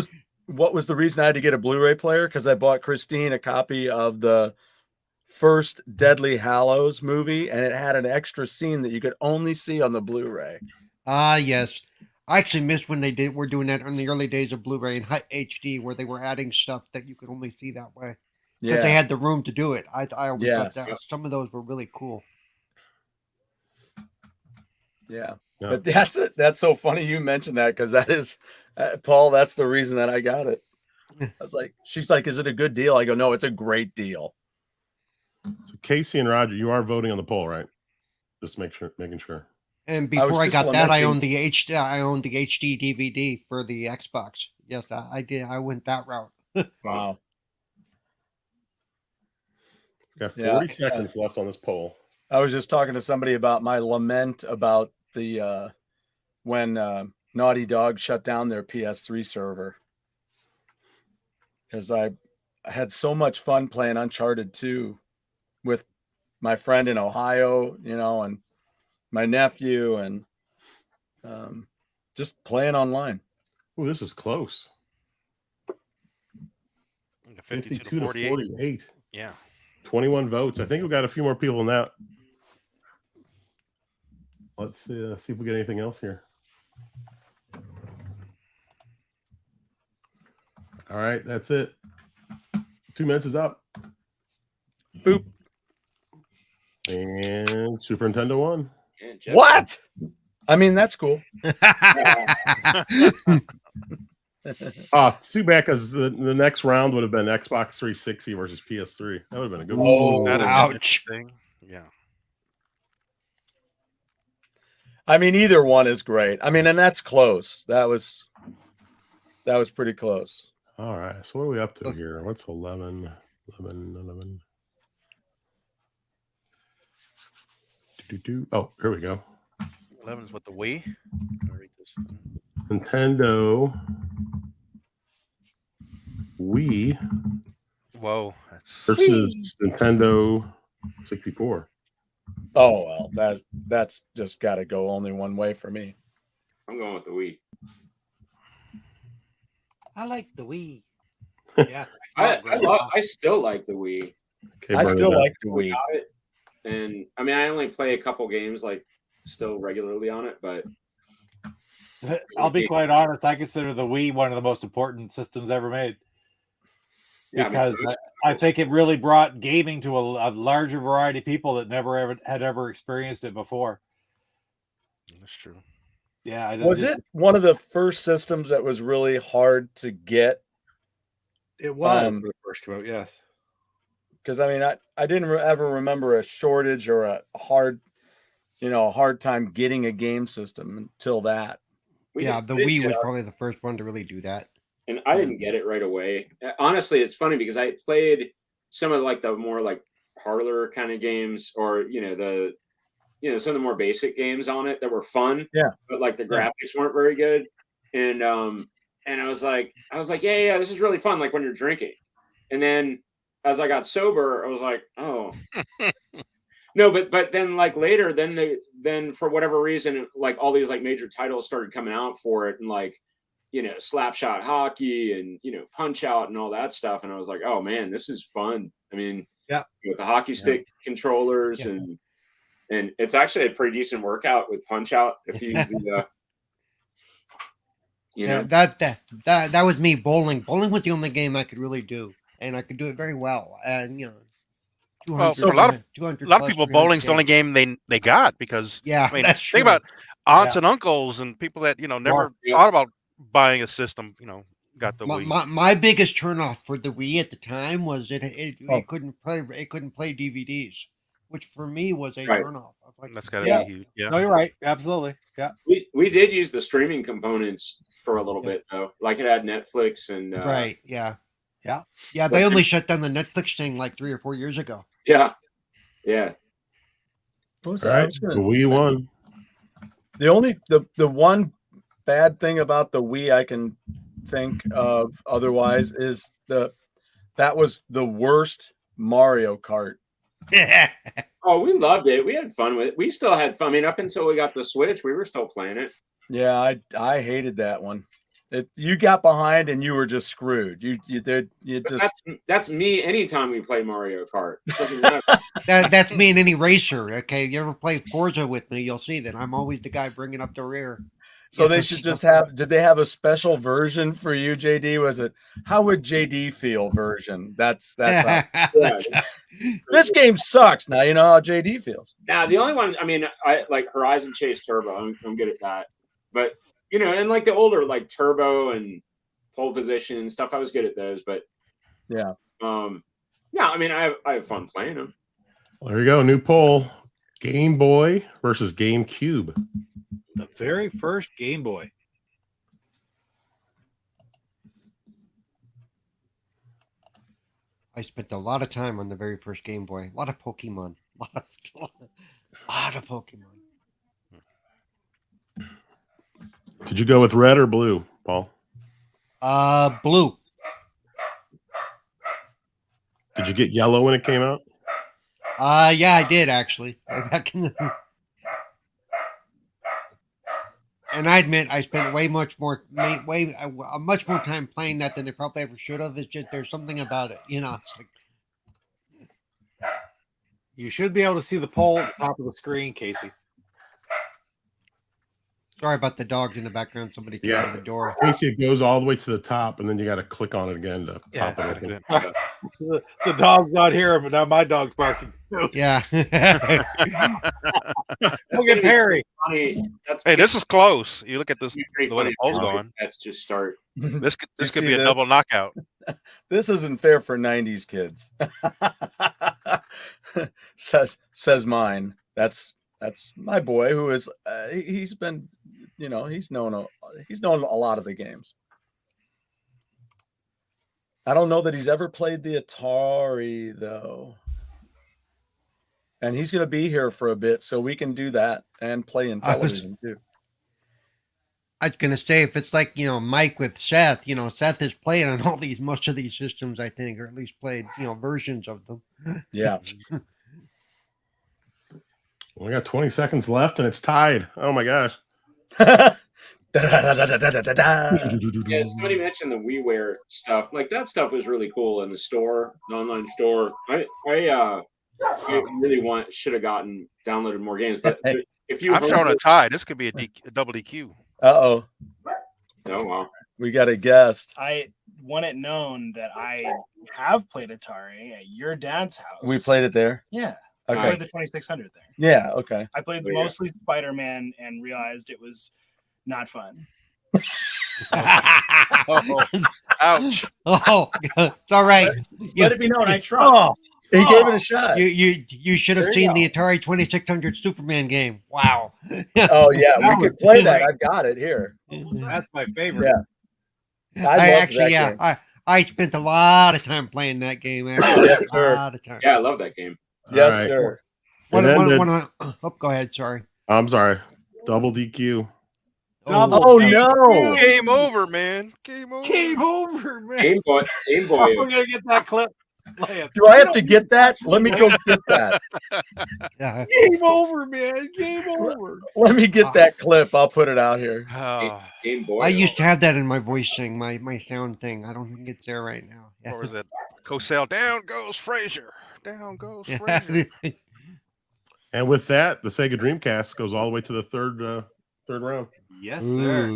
was the reason I had to get a Blu-ray player? Because I bought Christine a copy of the first Deadly Hallows movie, and it had an extra scene that you could only see on the Blu-ray. Ah, yes. I actually missed when were doing that in the early days of Blu-ray and HD, where they were adding stuff that you could only see that way because they had the room to do it. I always thought that some of those were really cool. Yeah. But that's so funny you mentioned that, because that is Paul. That's the reason that I got it. I was like, she's like, "Is it a good deal?" I go, "No, it's a great deal." So Casey and Roger, you are voting on the poll, right? Just making sure. And before I got that, I owned the HD DVD for the Xbox. Yes, I did. I went that route. Wow. We've got 40 seconds left on this poll. I was just talking to somebody about my lament about the when Naughty Dog shut down their PS3 server, because I had so much fun playing Uncharted 2 with my friend in Ohio, and my nephew, and just playing online. Oh, this is close. 52 to 48. Yeah. 21 votes. I think we've got a few more people than that. Let's see if we get anything else here. All right, that's it. 2 minutes is up. Boop. And Super Nintendo won. What? I mean, that's cool. Oh, too bad, because the next round would have been Xbox 360 versus PS3. That would have been a good one. Oh, ouch. Yeah. I mean, either one is great. I mean, and that's close. That was pretty close. All right. So what are we up to here? What's 11? Oh, here we go. 11 is with the Wii. I'll read this thing. Nintendo Wii Whoa. versus Nintendo 64. Oh, well, that's just got to go only one way for me. I'm going with the Wii. I like the Wii. Yeah, I still like the Wii. Okay, I still like the Wii. And I mean, I only play a couple games like still regularly on it, but I'll be quite honest. I consider the Wii one of the most important systems ever made, because I think it really brought gaming to a larger variety of people that never had ever experienced it before. That's true. Yeah, was it one of the first systems that was really hard to get? It was the first quote, yes. Because I mean, I didn't ever remember a shortage or a hard time getting a game system until that. The Wii was probably the first one to really do that. And I didn't get it right away. Honestly, it's funny because I played some of like the more like parlor kind of games, or some of the more basic games on it that were fun. Yeah. But like the graphics weren't very good. And I was like, yeah, this is really fun. Like when you're drinking. And then as I got sober, I was like, oh. No, but then like later, then for whatever reason, like all these like major titles started coming out for it, and like, Slapshot Hockey and Punch Out and all that stuff, and I was like, oh man, this is fun. I mean, with the hockey stick controllers, and it's actually a pretty decent workout with Punch Out if you use the. That was me bowling. Bowling was the only game I could really do, and I could do it very well. And Well, for a lot of people, bowling's the only game they got, because I mean, think about aunts and uncles and people that never thought about buying a system. Got the Wii. My biggest turnoff for the Wii at the time was it couldn't play DVDs, which for me was a turnoff. Like, that's gotta be huge. Yeah, no, you're right. Absolutely. Yeah, we did use the streaming components for a little bit though. Like it had Netflix and right. Yeah. They only shut down the Netflix thing like 3 or 4 years ago. Yeah. All right, the Wii won. The one bad thing about the Wii I can think of otherwise is that was the worst Mario Kart. Oh, we loved it. We had fun with it. We still had fun. I mean, up until we got the Switch, we were still playing it. Yeah, I hated that one. You got behind and you were just screwed. You just That's me anytime we play Mario Kart. That's me in any racer. Okay, you ever play Forza with me? You'll see that I'm always the guy bringing up the rear. So they should just have. Did they have a special version for you, JD? Was it how would JD feel version? That's how, this game sucks. Now you know how JD feels. Now the only one, I mean, I like Horizon Chase Turbo. I'm good at that, but you know, and like the older like Turbo and Pole Position and stuff, I was good at those. But yeah, yeah, I mean, I have fun playing them. Well, there you go, new poll: Game Boy versus GameCube. The very first Game Boy. I spent a lot of time on the very first Game Boy. A lot of Pokemon. A lot of Pokemon. Did you go with red or blue, Paul? Blue. Did you get yellow when it came out? Yeah, I did actually. Back in the... And I admit I spent much more time playing that than they probably ever should have. It's just there's something about it, you know. It's like you should be able to see the poll at the top of the screen, Casey. Sorry about the dogs in the background. Somebody came to the door. Casey, it goes all the way to the top, and then you got to click on it again to pop it open. The dog's not here, but now my dog's barking. Yeah. Look at Perry. Funny. Hey, this is close. You look at this, the way the poll's Perry. going. Let's just start. This could see be a that? double knockout. This isn't fair for 90s kids. says mine. That's my boy who is he's been, you know, he's known a lot of the games. I don't know that he's ever played the Atari though. And he's going to be here for a bit so we can do that and play in television too. I was gonna say if it's like, you know, Mike with Seth, you know, Seth has played on most of these systems, I think, or at least played, you know, versions of them. Yeah. We got 20 seconds left and it's tied. Oh my gosh. Yeah, somebody mentioned the WiiWare stuff. Like that stuff was really cool in the store, the online store. I really should have gotten downloaded more games. But if you I'm showing a tie. This could be a double DQ. Uh-oh. Oh wow. We got a guest. I want it known that I have played Atari at your dad's house. We played it there. Yeah. Okay. I played the 2600 there. Yeah, okay. I played mostly Spider-Man and realized it was not fun. Oh, ouch. Oh, it's all right. Let it be known I tried. He gave it a shot. You should have seen the Atari 2600 Superman game. Wow. Oh yeah, we could play that. I've got it here. That's my favorite. Yeah. I spent a lot of time playing that game. Yes, A lot of time. Yeah, I love that game. Yes, right. sir. Go ahead. Sorry. I'm sorry. Double DQ. Oh no! Game over, man. Game over. Game over, man. Game Boy. We're gonna get that clip. Do I have to get that? Let me go get that. Yeah. Game over, man. Game over. Let me get that clip. I'll put it out here. Game Boy. I used to have that in my voice thing, my sound thing. I don't think it's there right now. Yeah. What was it? Cosell, down goes Frazier. Down goes Frazier. And with that, the Sega Dreamcast goes all the way to the third round. Yes, sir.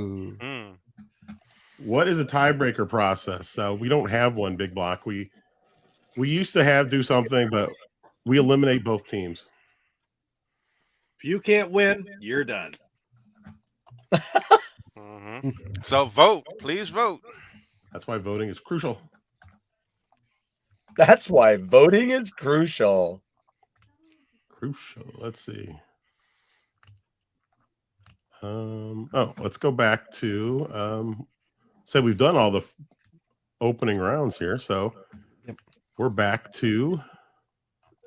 What is a tiebreaker process? So we don't have one, Big Block. We used to do something, but we eliminate both teams. If you can't win, you're done. So vote. Please vote. That's why voting is crucial. That's why voting is crucial. Let's see. Let's go back to say we've done all the opening rounds here, so we're back to.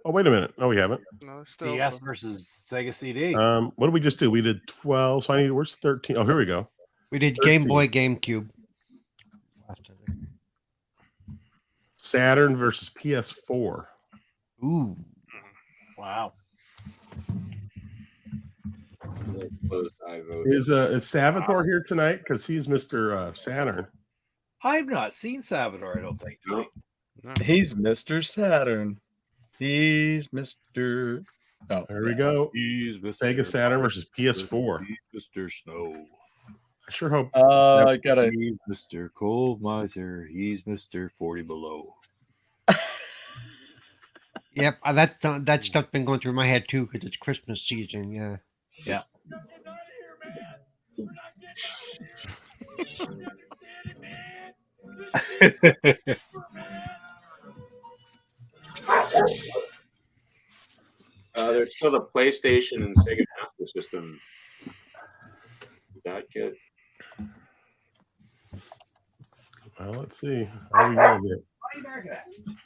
Oh, wait a minute. No, we haven't. No, still DS versus Sega CD. What did we just do? We did 12. So where's 13? Oh, here we go. We did 13. Game Boy, GameCube. Saturn versus PS4. Ooh. Wow. Is Salvatore here tonight? Because he's Mr. Saturn. I've not seen Salvador, I don't think. No. He's Mr. Saturn. He's Mr. Oh, there we go. He's Mr. Sega Saturn versus PS4. He's Mr. Snow. I sure hope. I gotta. He's Mr. Cold Miser. He's Mr. 40 Below. Yep, that stuff's been going through my head too because it's Christmas season. Yeah. Yeah. There's still the PlayStation and Sega Master System. That kid. Well, let's see. How we going here?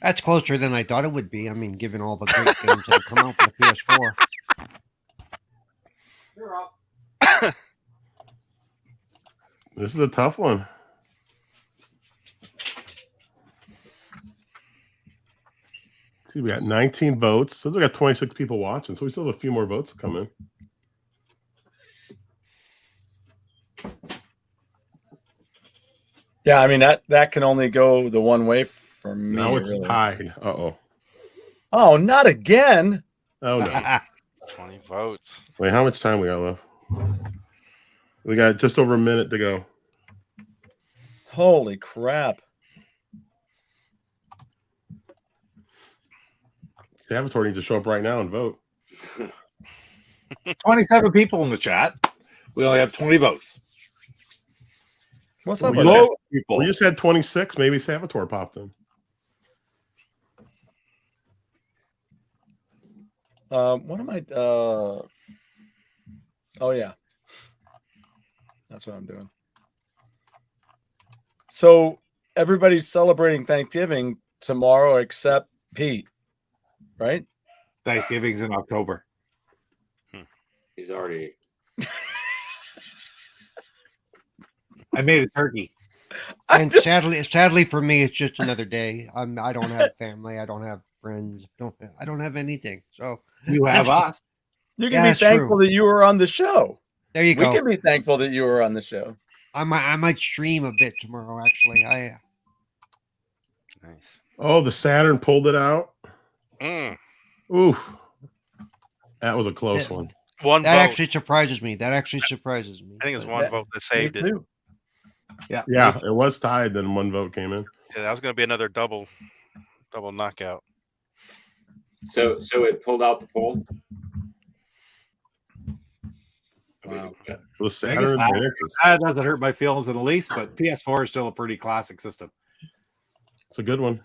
That's closer than I thought it would be. I mean, given all the great games that have come out for the PS4. This is a tough one. See, we got 19 votes. So we got 26 people watching. So we still have a few more votes coming. Yeah, I mean that can only go the one way for me. Now it's really. tied. Uh-oh. Oh, not again. Oh, no. 20 votes. Wait, how much time we got left? We got just over a minute to go. Holy crap. Salvatore needs to show up right now and vote. 27 people in the chat. We only have 20 votes. What's up We with just, that? had, People. we just had 26. Maybe Salvatore popped in. What am I? Oh yeah, that's what I'm doing. So everybody's celebrating Thanksgiving tomorrow except Pete, right? Thanksgiving's in October. He's already. I made a turkey. And sadly for me, it's just another day. I don't have family. I don't have friends. I don't have anything. So You have us. You can Yeah, be thankful true. that you were on the show. there you We go. can be thankful that you were on the show. I might stream a bit tomorrow. Actually, Nice. Oh, the Saturn pulled it out. Mm. Ooh. That was a close Yeah. one. One that vote. actually surprises me. That actually surprises me. I think it's But- one vote that saved Me it. too. Yeah, it was tied. Then one vote came in. Yeah, that was going to be another double knockout. So it pulled out the poll. Wow. The I guess Saturn that- advances. That doesn't hurt my feelings in the least, but PS4 is still a pretty classic system. It's a good one.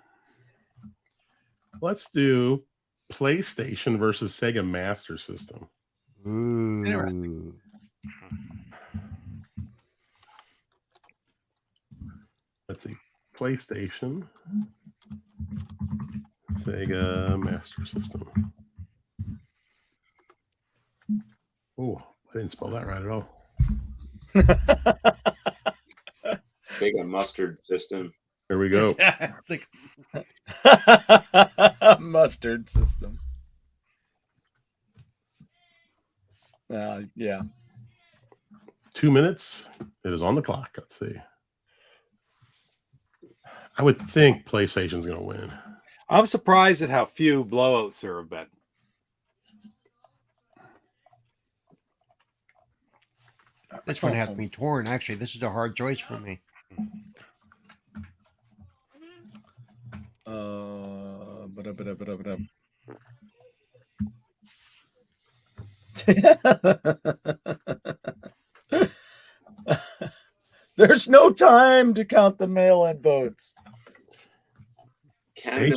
Let's do PlayStation versus Sega Master System. Ooh. Interesting. Let's see. PlayStation, Sega Master System. Oh, I didn't spell that right at all. Sega mustard system. Here we go. It's like, Mustard system. Yeah. 2 minutes. It is on the clock. Let's see. I would think PlayStation's going to win. I'm surprised at how few blowouts there have been. this one has me torn. Actually, this is a hard choice for me. There's no time to count the mail-in votes. Canada.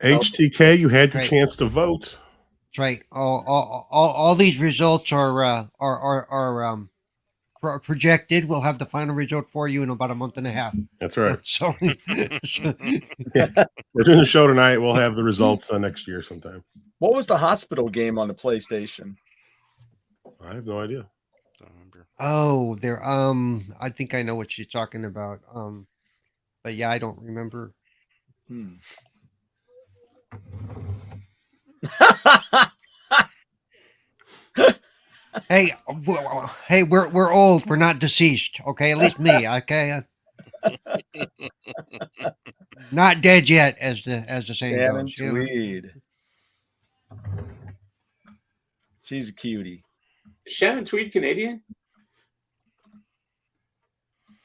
HTK, you had your Right. chance to vote. That's right. All these results are projected. We'll have the final result for you in about a month and a half. That's right. So, We're doing a show tonight. We'll have the results next year sometime. What was the hospital game on the PlayStation? I have no idea. Don't remember. oh, there. I think I know what she's talking about. But yeah, I don't remember. Hey, hey, we're old. We're not deceased. Okay, at least me. Okay, not dead yet, as the saying Shannon goes. You know? Tweed. She's a cutie. Is Shannon Tweed Canadian?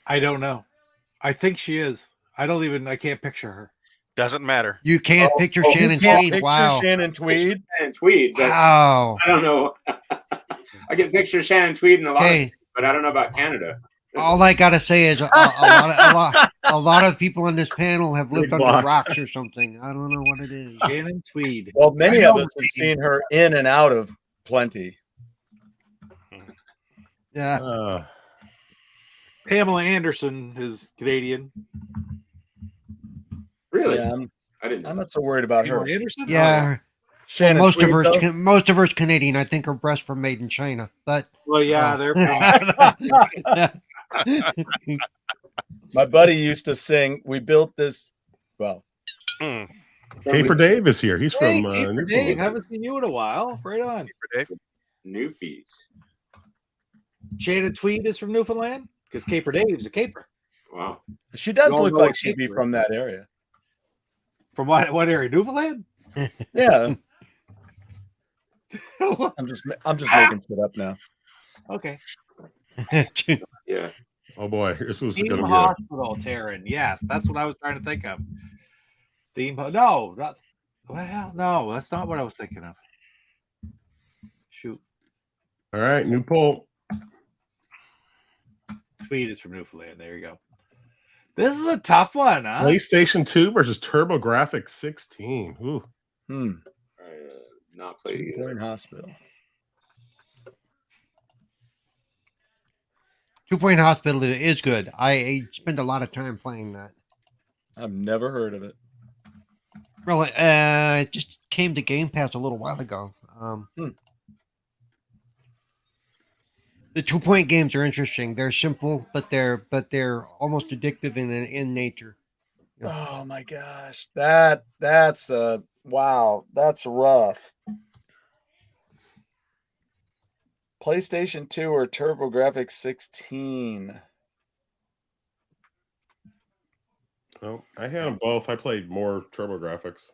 I don't know. I think she is. I can't picture her. Doesn't matter. You can't picture you Shannon can't Tweed. picture Wow. Shannon Tweed. Shannon Tweed, but Wow. I don't know. I can picture Shannon Tweed in a lot, Hey, but I don't know about Canada. all I gotta say is a lot of people on this panel have lived Big under block. rocks or something. I don't know what it is. Shannon Tweed. Well, many I of know us have her. seen her in and out of plenty. Yeah. Pamela Anderson is Canadian. Really? Yeah, I didn't know. I'm not so worried about her. Pamela Anderson? Yeah. Shannon most Tweed, of though? most of her's Canadian. I think her breasts were made in China. But Well, yeah, they're My buddy used to sing. We built this. Well, Mm. Caper Dave is here. He's Hey, from Caper Newfoundland. Dave, haven't seen you in a while. Right on. New feeds. Shannon Tweed is from Newfoundland because Caper Dave's a caper. Wow. she does You all look know like what she'd be caper from that area. From what area? Newfoundland? Yeah, I'm just making shit up now. Okay. Yeah. Oh boy, this was Theme going to be Hospital, Taryn. Yes, that's what I was trying to think of. No, that's not what I was thinking of. Shoot. all right. New poll. Tweed is from Newfoundland. There you go. This is a tough one, huh? PlayStation 2 versus TurboGrafx 16. Ooh. Not played Two either. Point Hospital. 2 Point Hospital is good. I spent a lot of time playing that. I've never heard of it. Really, it just came to Game Pass a little while ago. The 2 Point games are interesting. They're simple, but they're almost addictive in nature. Oh my gosh, that's wow, that's rough. PlayStation 2 or TurboGrafx 16? Well, I had them both. I played more TurboGrafx.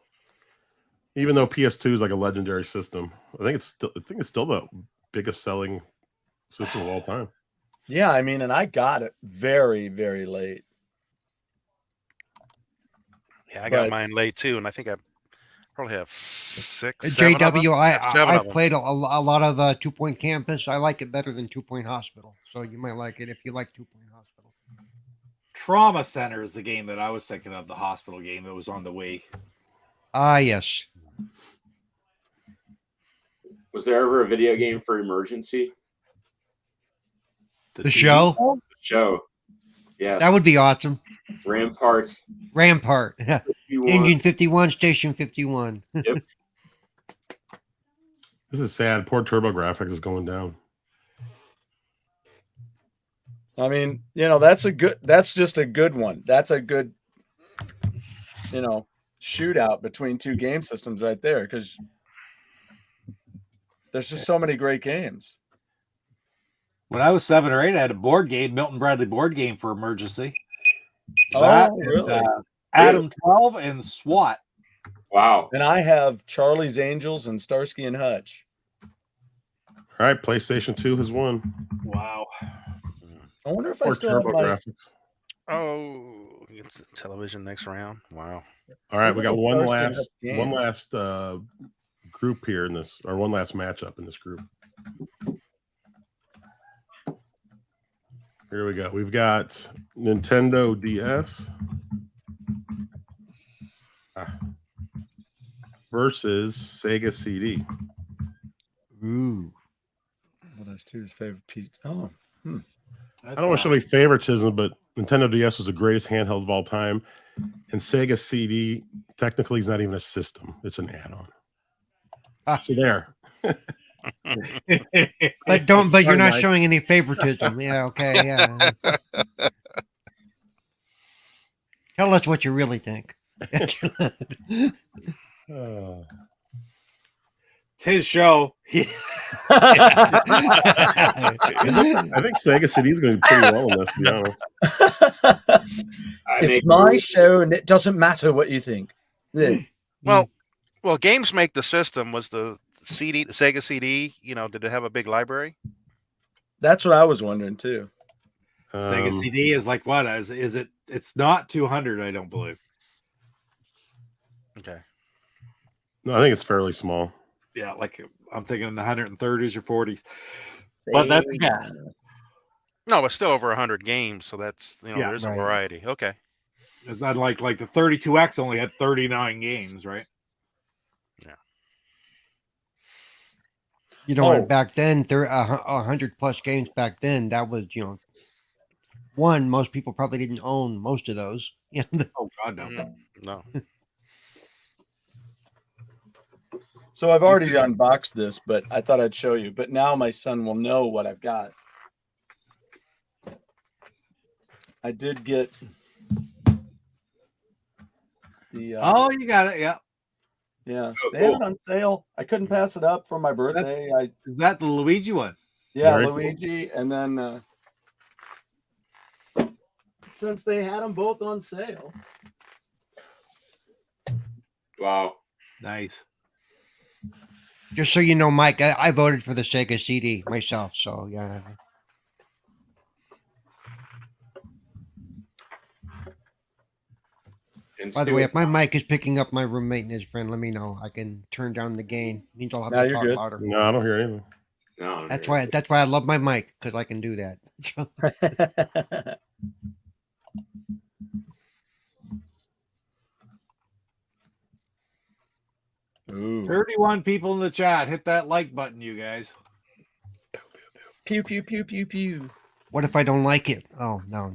Even though PS2 is like a legendary system, I think it's still the biggest selling system of all time. Yeah, I mean, and I got it very, very late. Yeah, I got But- mine late too, and I think I probably have 6, 7 of them. JW, Seven I of them. played a lot of 2 Point Campus. I like it better than 2 Point Hospital. So you might like it if you like 2 Point Hospital. Trauma Center is the game that I was thinking of, the hospital game that was on the Wii. Ah, yes. Was there ever a video game for Emergency? The show? Show. Yeah. That would be awesome. Rampart. Rampart. 51. Engine 51, Station 51. Yep. This is sad. Poor TurboGrafx is going down. I mean, that's just a good one. That's a good, shootout between two game systems right there, because there's just so many great games. When I was 7 or 8, I had a board game, Milton Bradley board game for Emergency. Oh, That and, really? Adam 12 and SWAT. Wow. And I have Charlie's Angels and Starsky and Hutch. All right, PlayStation 2 has won. Wow. I wonder if I Or still have my... TurboGrafx. Oh, it's television next round. Wow. All right, we got one Starsky and last Hutch game. group here in this, or one last matchup in this group. Here we go. We've got Nintendo DS versus Sega CD. Ooh. Well, that's Two's favorite piece. Oh, I don't want to show any favoritism, but Nintendo DS was the greatest handheld of all time, and Sega CD technically is not even a system; it's an add-on. So there. But you're Sorry, not Mike. showing any favoritism. Yeah, okay, yeah. Tell us what you really think. It's his show. I think Sega CD is going to be pretty well in this, to be honest. It's my show, and it doesn't matter what you think. Yeah. Well, Games Make the System was the CD, the Sega CD. You know, did it have a big library? That's what I was wondering too. Sega CD is like what? Is it? It's not 200, I don't believe. Okay. No, I think it's fairly small. Yeah, like I'm thinking in the 130s or 40s. But that's a guess. No, it's still over 100 games, so that's Yeah, there's a variety. Okay. It's not like the 32X only had 39 games, right? Yeah. You know, and back then, 100 plus games back then, that was, one, most people probably didn't own most of those. Yeah. Oh, God, no. No. So I've already unboxed this, but I thought I'd show you. But now my son will know what I've got. I did get the. Oh, you got it. Yeah. Yeah. They had it on sale. I couldn't pass it up for my birthday. Is that the Luigi one? Yeah, Luigi. And then since they had them both on sale. Wow. Nice. Just so you know, Mike, I voted for the Sega CD myself. So, yeah. By the way, if my mic is picking up my roommate and his friend, let me know. I can turn down the gain. It means I'll have to talk louder. No, I don't hear anything. No, that's why I love my mic, because I can do that. Ooh. 31 people in the chat. Hit that like button, you guys. Pew, pew, pew, pew, pew. What if I don't like it? Oh, no.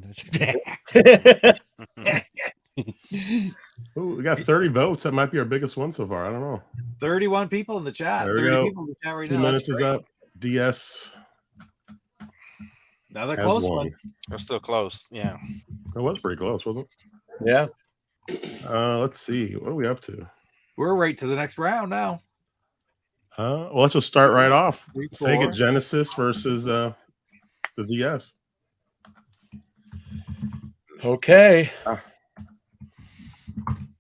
Ooh, we got 30 votes. That might be our biggest one so far. I don't know. 31 people in the chat. There we 30 go. people in the chat right 2 now. minutes is up. DS. Another has close won. one. That's still close. Yeah. It was pretty close, wasn't it? Yeah. Let's see. What are we up to? We're right to the next round now. Well, let's just start right off. 3, Sega 4. Genesis versus the DS. Okay. Now,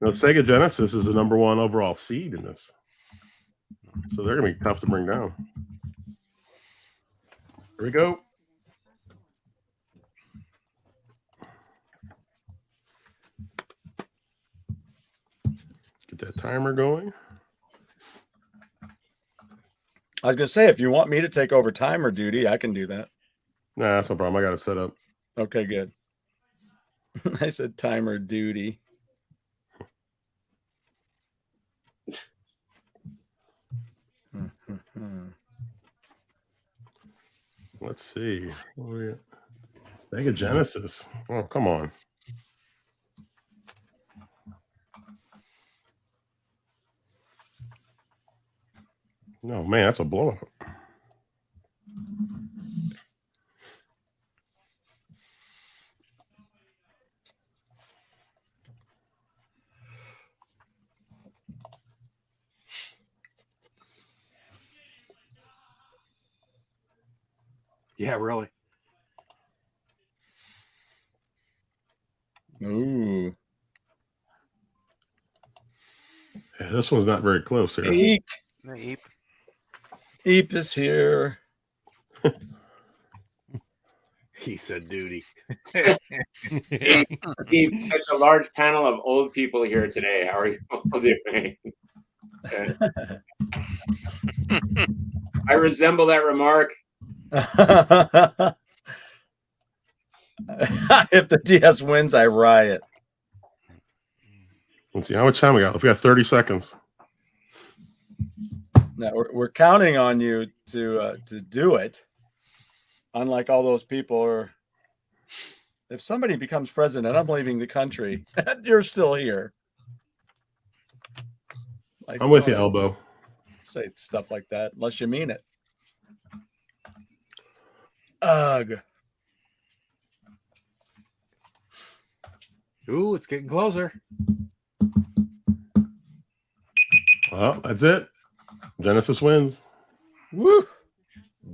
Sega Genesis is the #1 overall seed in this. So they're going to be tough to bring down. Here we go. Get that timer going. I was going to say, if you want me to take over timer duty, I can do that. Nah, that's no problem. I got it set up. Okay, good. I said timer duty. Let's see. What are we at? Sega Genesis. Oh, come on. No, man, that's a blowout. Yeah, really. Ooh. Yeah, this one's not very close here. Eep. Eep. Eep is here. He said duty. Eep, such a large panel of old people here today. How are you all doing? I resemble that remark. If the DS wins, I riot. Let's see how much time we got. We got 30 seconds. Now we're counting on you to do it. Unlike all those people, or if somebody becomes president, I'm leaving the country. You're still here. Like, I'm with you, Elbow. Say stuff like that unless you mean it. Ugh. Ooh, it's getting closer. Well, that's it. Genesis wins. Woo!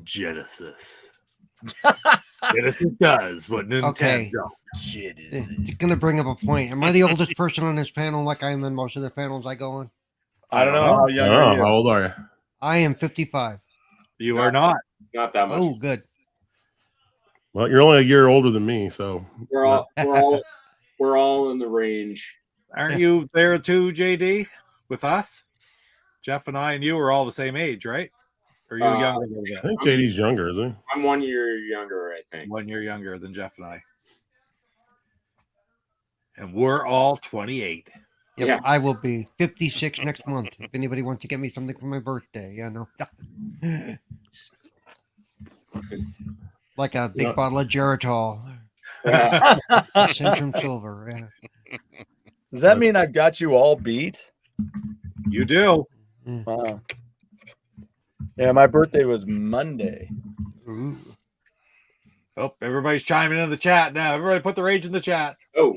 Genesis. Genesis does what Nintendo Okay. don't. It's going to bring up a point. Am I the oldest person on this panel like I am in most of the panels I go on? I don't know. How young Oh, are you? how old are you? I am 55. You are not. Not that much. Oh, good. Well, you're only a year older than me, so We're all in the range. Aren't you there too, JD, with us? Jeff and I and you are all the same age, right? Or are you younger than I that? think JD's younger, isn't he? I'm 1 year younger, I think. 1 year younger than Jeff and I. And we're all 28. Yep, Yeah. I will be 56 next month. If anybody wants to get me something for my birthday, yeah, no. Like a big bottle of Geritol. Centrum Silver. Yeah. Does that mean I've got you all beat? You do. Wow. Yeah, my birthday was Monday. Ooh. Oh, everybody's chiming in the chat now. Everybody put their age in the chat. Oh,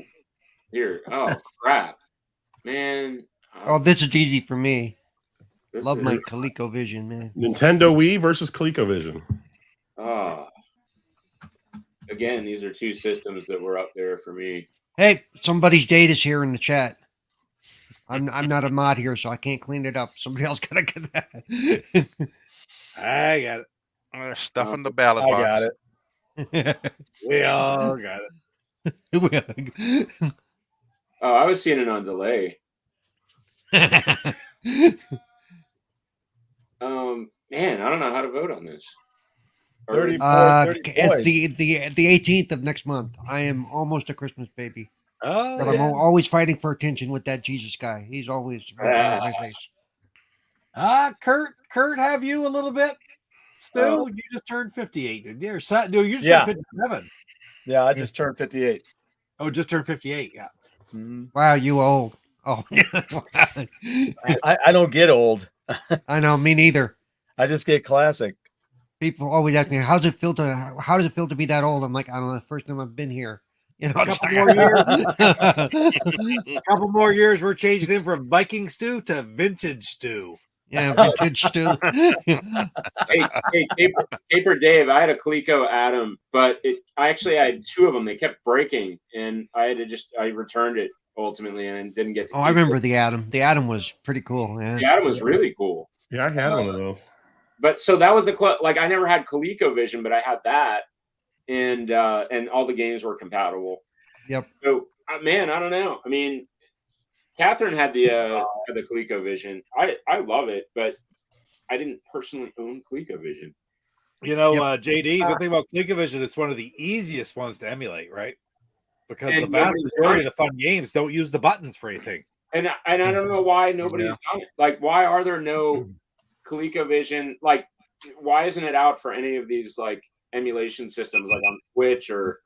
here. Oh, crap. Man. Oh, this is easy for me. This Love is- my ColecoVision, man. Nintendo Wii versus ColecoVision. Ah. Again, these are two systems that were up there for me. Hey, somebody's date is here in the chat. I'm not a mod here, so I can't clean it up. Somebody else gotta get that. I got it. They're stuffing the ballot I box. got it. We all got it. Oh, I was seeing it on delay. Man, I don't know how to vote on this. 30. It's the 18th of next month. I am almost a Christmas baby, Oh, but I'm always fighting for attention with that Jesus guy. He's always right in my face. Kurt, have you a little bit? Stu, you just turned 58, didn't you? Or no, you just Yeah. turned 57. Yeah, I just turned 58. Oh, just turned 58. Yeah. Wow, you old. Oh, I don't get old. I know, me neither. I just get classic. People always ask me, how does it feel to be that old? I'm like, I don't know. The first time I've been here, you know. It's Couple more A couple more years, we're changing him from Viking stew to vintage stew. Yeah, vintage stew. Hey, Caper Dave, I had a Coleco Adam, but I actually had two of them. They kept breaking, and I returned it ultimately, and didn't get to I remember the Adam. The Adam was pretty cool. Yeah. The Adam was really cool. Yeah, I had one of those. But so that was I never had ColecoVision, but I had that, and all the games were compatible. Yep. So man, I don't know. I mean, Catherine had the ColecoVision. I love it, but I didn't personally own ColecoVision. You know, JD, the thing about ColecoVision, it's one of the easiest ones to emulate, right? Because the vast majority of the fun games don't use the buttons for anything. And I don't know why nobody's done it. Like, why are there no ColecoVision? Like, why isn't it out for any of these like emulation systems, like on Switch or?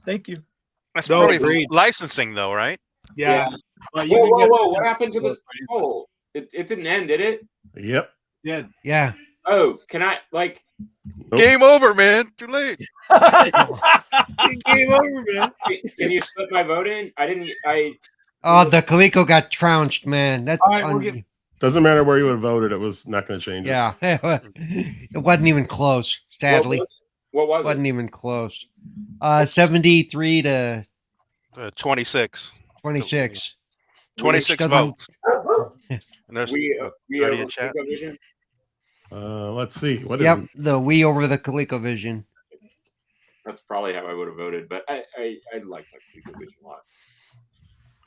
Thank you. That's probably licensing, though, right? Yeah. Well, whoa! What happened to this poll? It didn't end, did it? Yep. Yeah. Yeah. Oh, can I like? Game over, man. Too late. Game over, man. Can you slip my vote in? Oh, the Coleco got trounced, man. That's Doesn't matter where you would have voted; it was not going to change. Yeah, it wasn't even close. Sadly, what was it? Wasn't even close. 73 to 26. 26. 26 votes. And there's we already a chat. Let's see. What is Yep, it? the Wii over the ColecoVision. That's probably how I would have voted, but I like my ColecoVision a lot.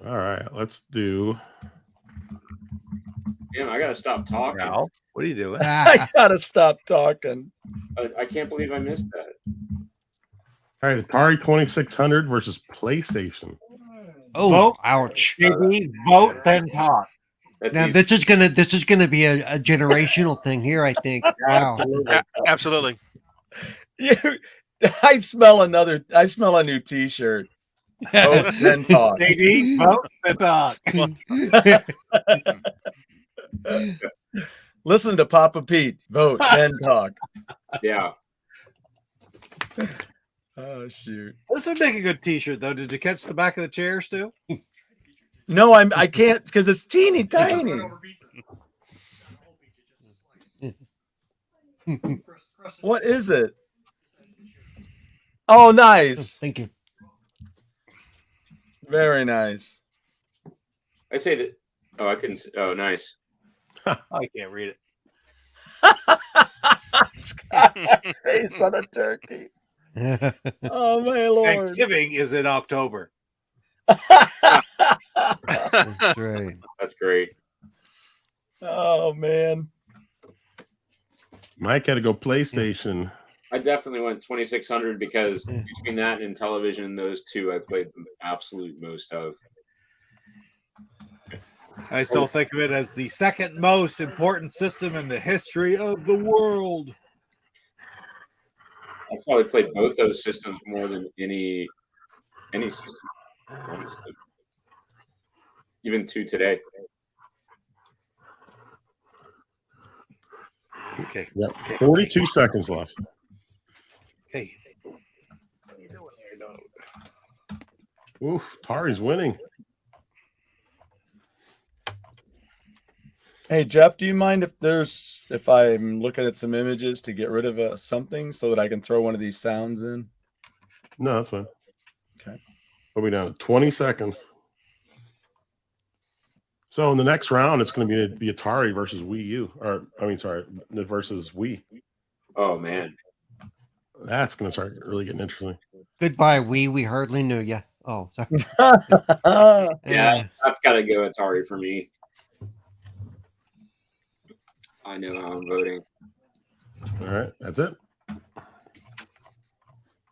All right, let's do. Damn, I gotta stop talking. Now, what are you doing? I gotta stop talking. I can't believe I missed that. All right, Atari 2600 versus PlayStation. Oh, Vote. ouch! JD, vote then talk. Now this is gonna be a generational thing here. I think. Wow. Absolutely. I smell a new T-shirt. Vote then talk. JD, vote then talk. Listen to Papa Pete. Vote then talk. Yeah. Oh shoot! This would make a good T-shirt, though. Did you catch the back of the chair, Stu? No, I can't because it's teeny tiny. What is it? Oh, nice. Thank you. Very nice. I say that. Oh, I couldn't. Oh, nice. I can't read it. It's got my face on a turkey. Oh my lord! Thanksgiving is in October. That's right. That's great. Oh man. Mike had to go PlayStation. I definitely went 2600 because between that and television, those two I played the absolute most of. I still think of it as the second most important system in the history of the world. I probably played both those systems more than any system, honestly. Even to today. Okay. Yep. 42 seconds left. Okay. Oof, Atari's winning. Hey Jeff, do you mind if I'm looking at some images to get rid of something so that I can throw one of these sounds in? No, that's fine. Okay. We'll be down to 20 seconds. So in the next round, it's going to be the Atari versus Wii U, versus Wii. Oh man, that's going to start really getting interesting. Goodbye, Wii. We hardly knew you. Oh, sorry. Yeah, that's got to go Atari for me. I know how I'm voting. All right, that's it.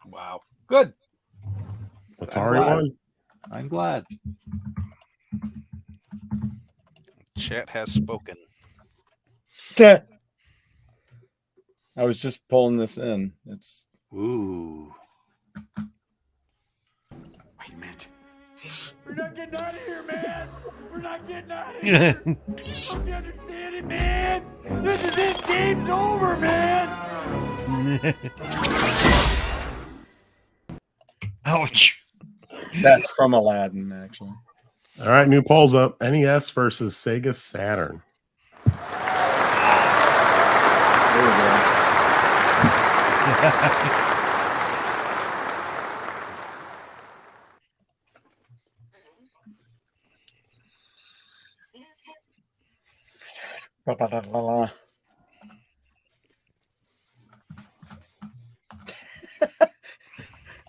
Wow. Good. Atari won. I'm glad. Chat has spoken. I was just pulling this in. It's ooh. Wait a minute. We're not getting out of here, man. We're not getting out of here. Don't you understand it, man? This is it. Game's over, man. Ouch. That's from Aladdin, actually. All right, new polls up. NES versus Sega Saturn. There we go.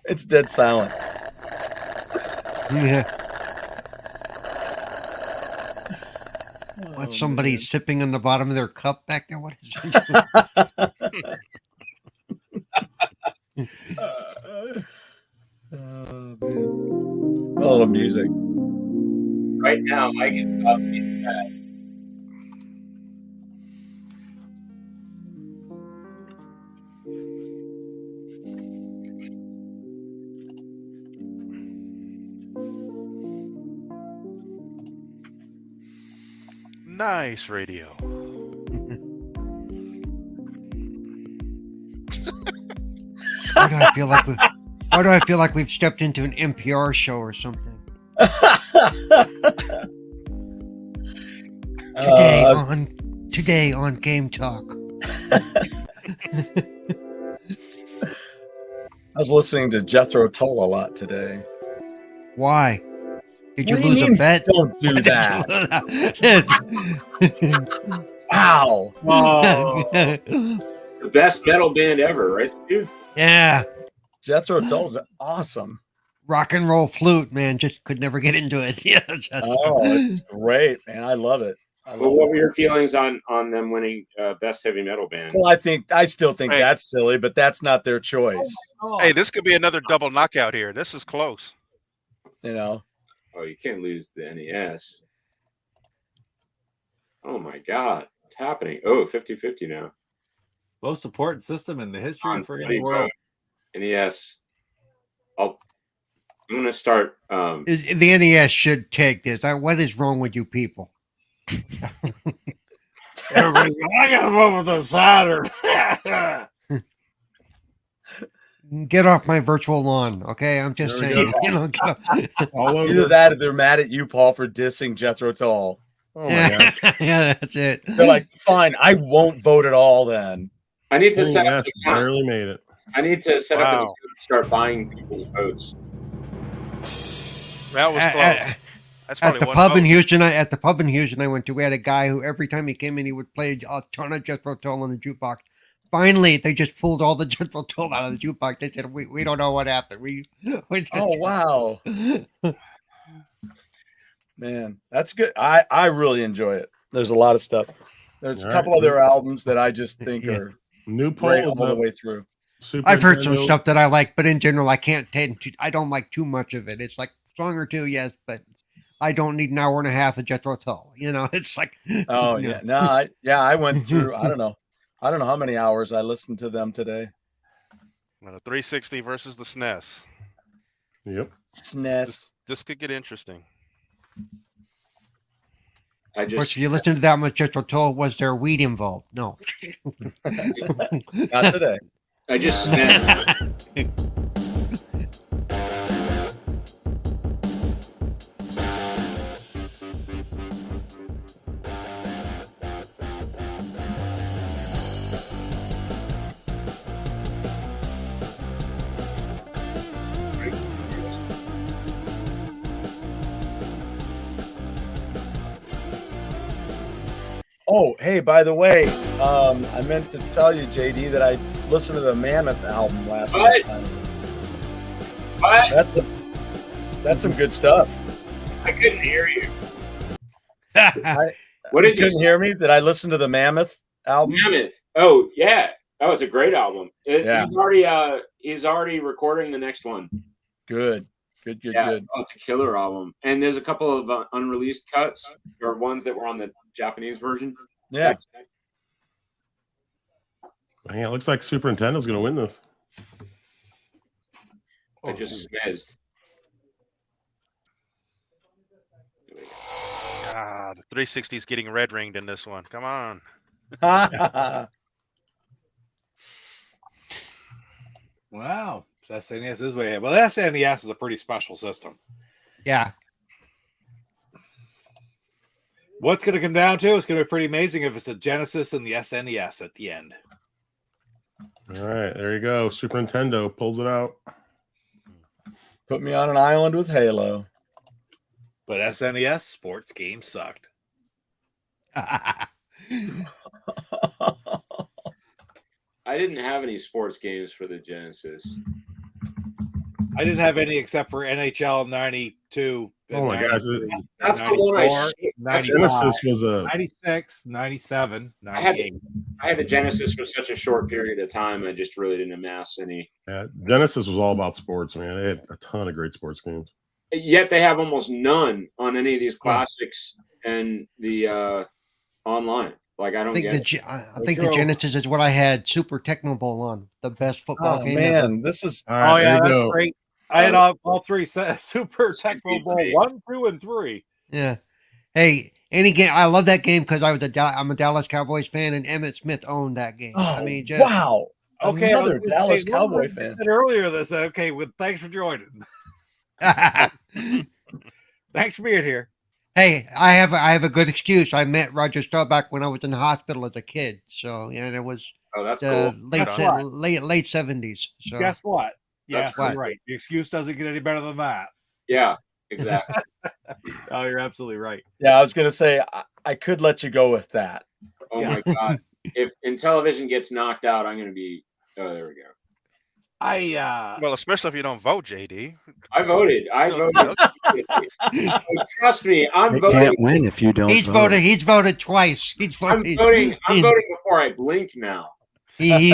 It's dead silent. Yeah. What's somebody sipping on the bottom of their cup back there? What is it? A little music. Right now, Mike is about to get mad. Nice radio. Why do I feel like we've stepped into an NPR show or something? Today on Game Talk. I was listening to Jethro Tull a lot today. Why? Did you What do you lose a mean, bet? don't do that. Wow. Oh. The best metal band ever, right, Stu? Yeah. Jethro Tull's awesome. Rock and roll flute, man. Just could never get into it. Yeah. It's great, man. I love it. Well, what were your feelings on them winning best heavy metal band? Well, I still think that's silly, but that's not their choice. Hey, this could be another double knockout here. This is close. You know. Oh, you can't lose the NES. Oh my God, what's happening? Oh, 50-50 now. Most important system in the history of the world. NES. I'm going to start. The NES should take this. What is wrong with you people? Everybody's going, I got to vote with the Saturn. Get off my virtual lawn, okay? I'm just saying. Get off. Either that or they're mad at you, Paul, for dissing Jethro Tull. Oh my God. Yeah, that's it. They're like, fine, I won't vote at all then. I need to set up NES an account. barely made it. I need to set up an Wow. account and start buying people's votes. That was close. That's At probably the one pub in vote. Houston, I went to, we had a guy who every time he came in, he would play a ton of Jethro Tull on the jukebox. Finally, they just pulled all the Jethro Tull out of the jukebox. They said, "We don't know what happened." We just, Oh wow, man, that's good. I really enjoy it. There's a lot of stuff. There's a All couple right. other albums that I just think Yeah. are New great poll is all the up. way through. Super I've heard some Nintendo- stuff that I like, but in general, I can't tend to. I don't like too much of it. It's like a song or two, yes, but I don't need an hour and a half of Jethro Tull. You know, it's like. Oh you yeah, know. no, I went through. I don't know how many hours I listened to them today. The 360 versus the SNES. Yep. SNES. This could get interesting. I Of course, just if you listen to that much Jethro Tull, was there weed involved? No. Not today. I just spent Oh, hey, by the way, I meant to tell you, JD, that I listened to the Mammoth album last What? time. What? That's some good stuff. I couldn't hear you. What did you couldn't hear me? Did I listen to the Mammoth album? Mammoth. Oh yeah. Oh, it's a great album. Yeah. He's already recording the next one. Good. Yeah. Oh, it's a killer album. And there's a couple of unreleased cuts or ones that were on the Japanese version. Yeah. Man, it looks like Super Nintendo's going to win this. I just sneezed. Ah, the 360 is getting red ringed in this one. Come on. Wow. So SNES is way ahead. Well, the SNES is a pretty special system. Yeah. What's going to come down to? It's going to be pretty amazing if it's a Genesis and the SNES at the end. All right, there you go. Super Nintendo pulls it out. Put me on an island with Halo. But SNES sports games sucked. I didn't have any sports games for the Genesis. I didn't have any except for NHL 92. Oh my gosh. That's the one I 94, shipped. 95, Genesis was a 96, 97, I had 98. I had a Genesis for such a short period of time. I just really didn't amass any. Genesis was all about sports, man. They had a ton of great sports games. Yet they have almost none on any of these classics and the online. Like I don't get it. I think the Genesis is what I had Super Techno Bowl on, the best football Oh game man, ever. this is All right, Oh yeah, there you that's go. great. I had all three Super Techno Bowl Speed 1, 2, and 3. Yeah. Hey, any game, I love that game because I'm a Dallas Cowboys fan, and Emmett Smith owned that game. oh, I mean, just, wow. Okay, Another I was gonna Dallas say, one of Cowboy them fan. said earlier this. Okay, well, thanks for joining. Thanks for being here. Hey, I have a good excuse. I met Roger Staubach when I was in the hospital as a kid. So yeah, it was Oh, that's the cool. late Guess what? late 70s. So Guess what? Yeah, That's you're right. right. The excuse doesn't get any better than that. Yeah, exactly. Oh, you're absolutely right. Yeah, I was gonna say I could let you go with that. Oh Yeah. my god. If Intellivision gets knocked out, I'm gonna be there we go. Well, especially if you don't vote, JD. I voted. Trust me, I'm They voting. can't win if you don't. he's vote. voted. He's voted twice. I'm voting before I blink now. He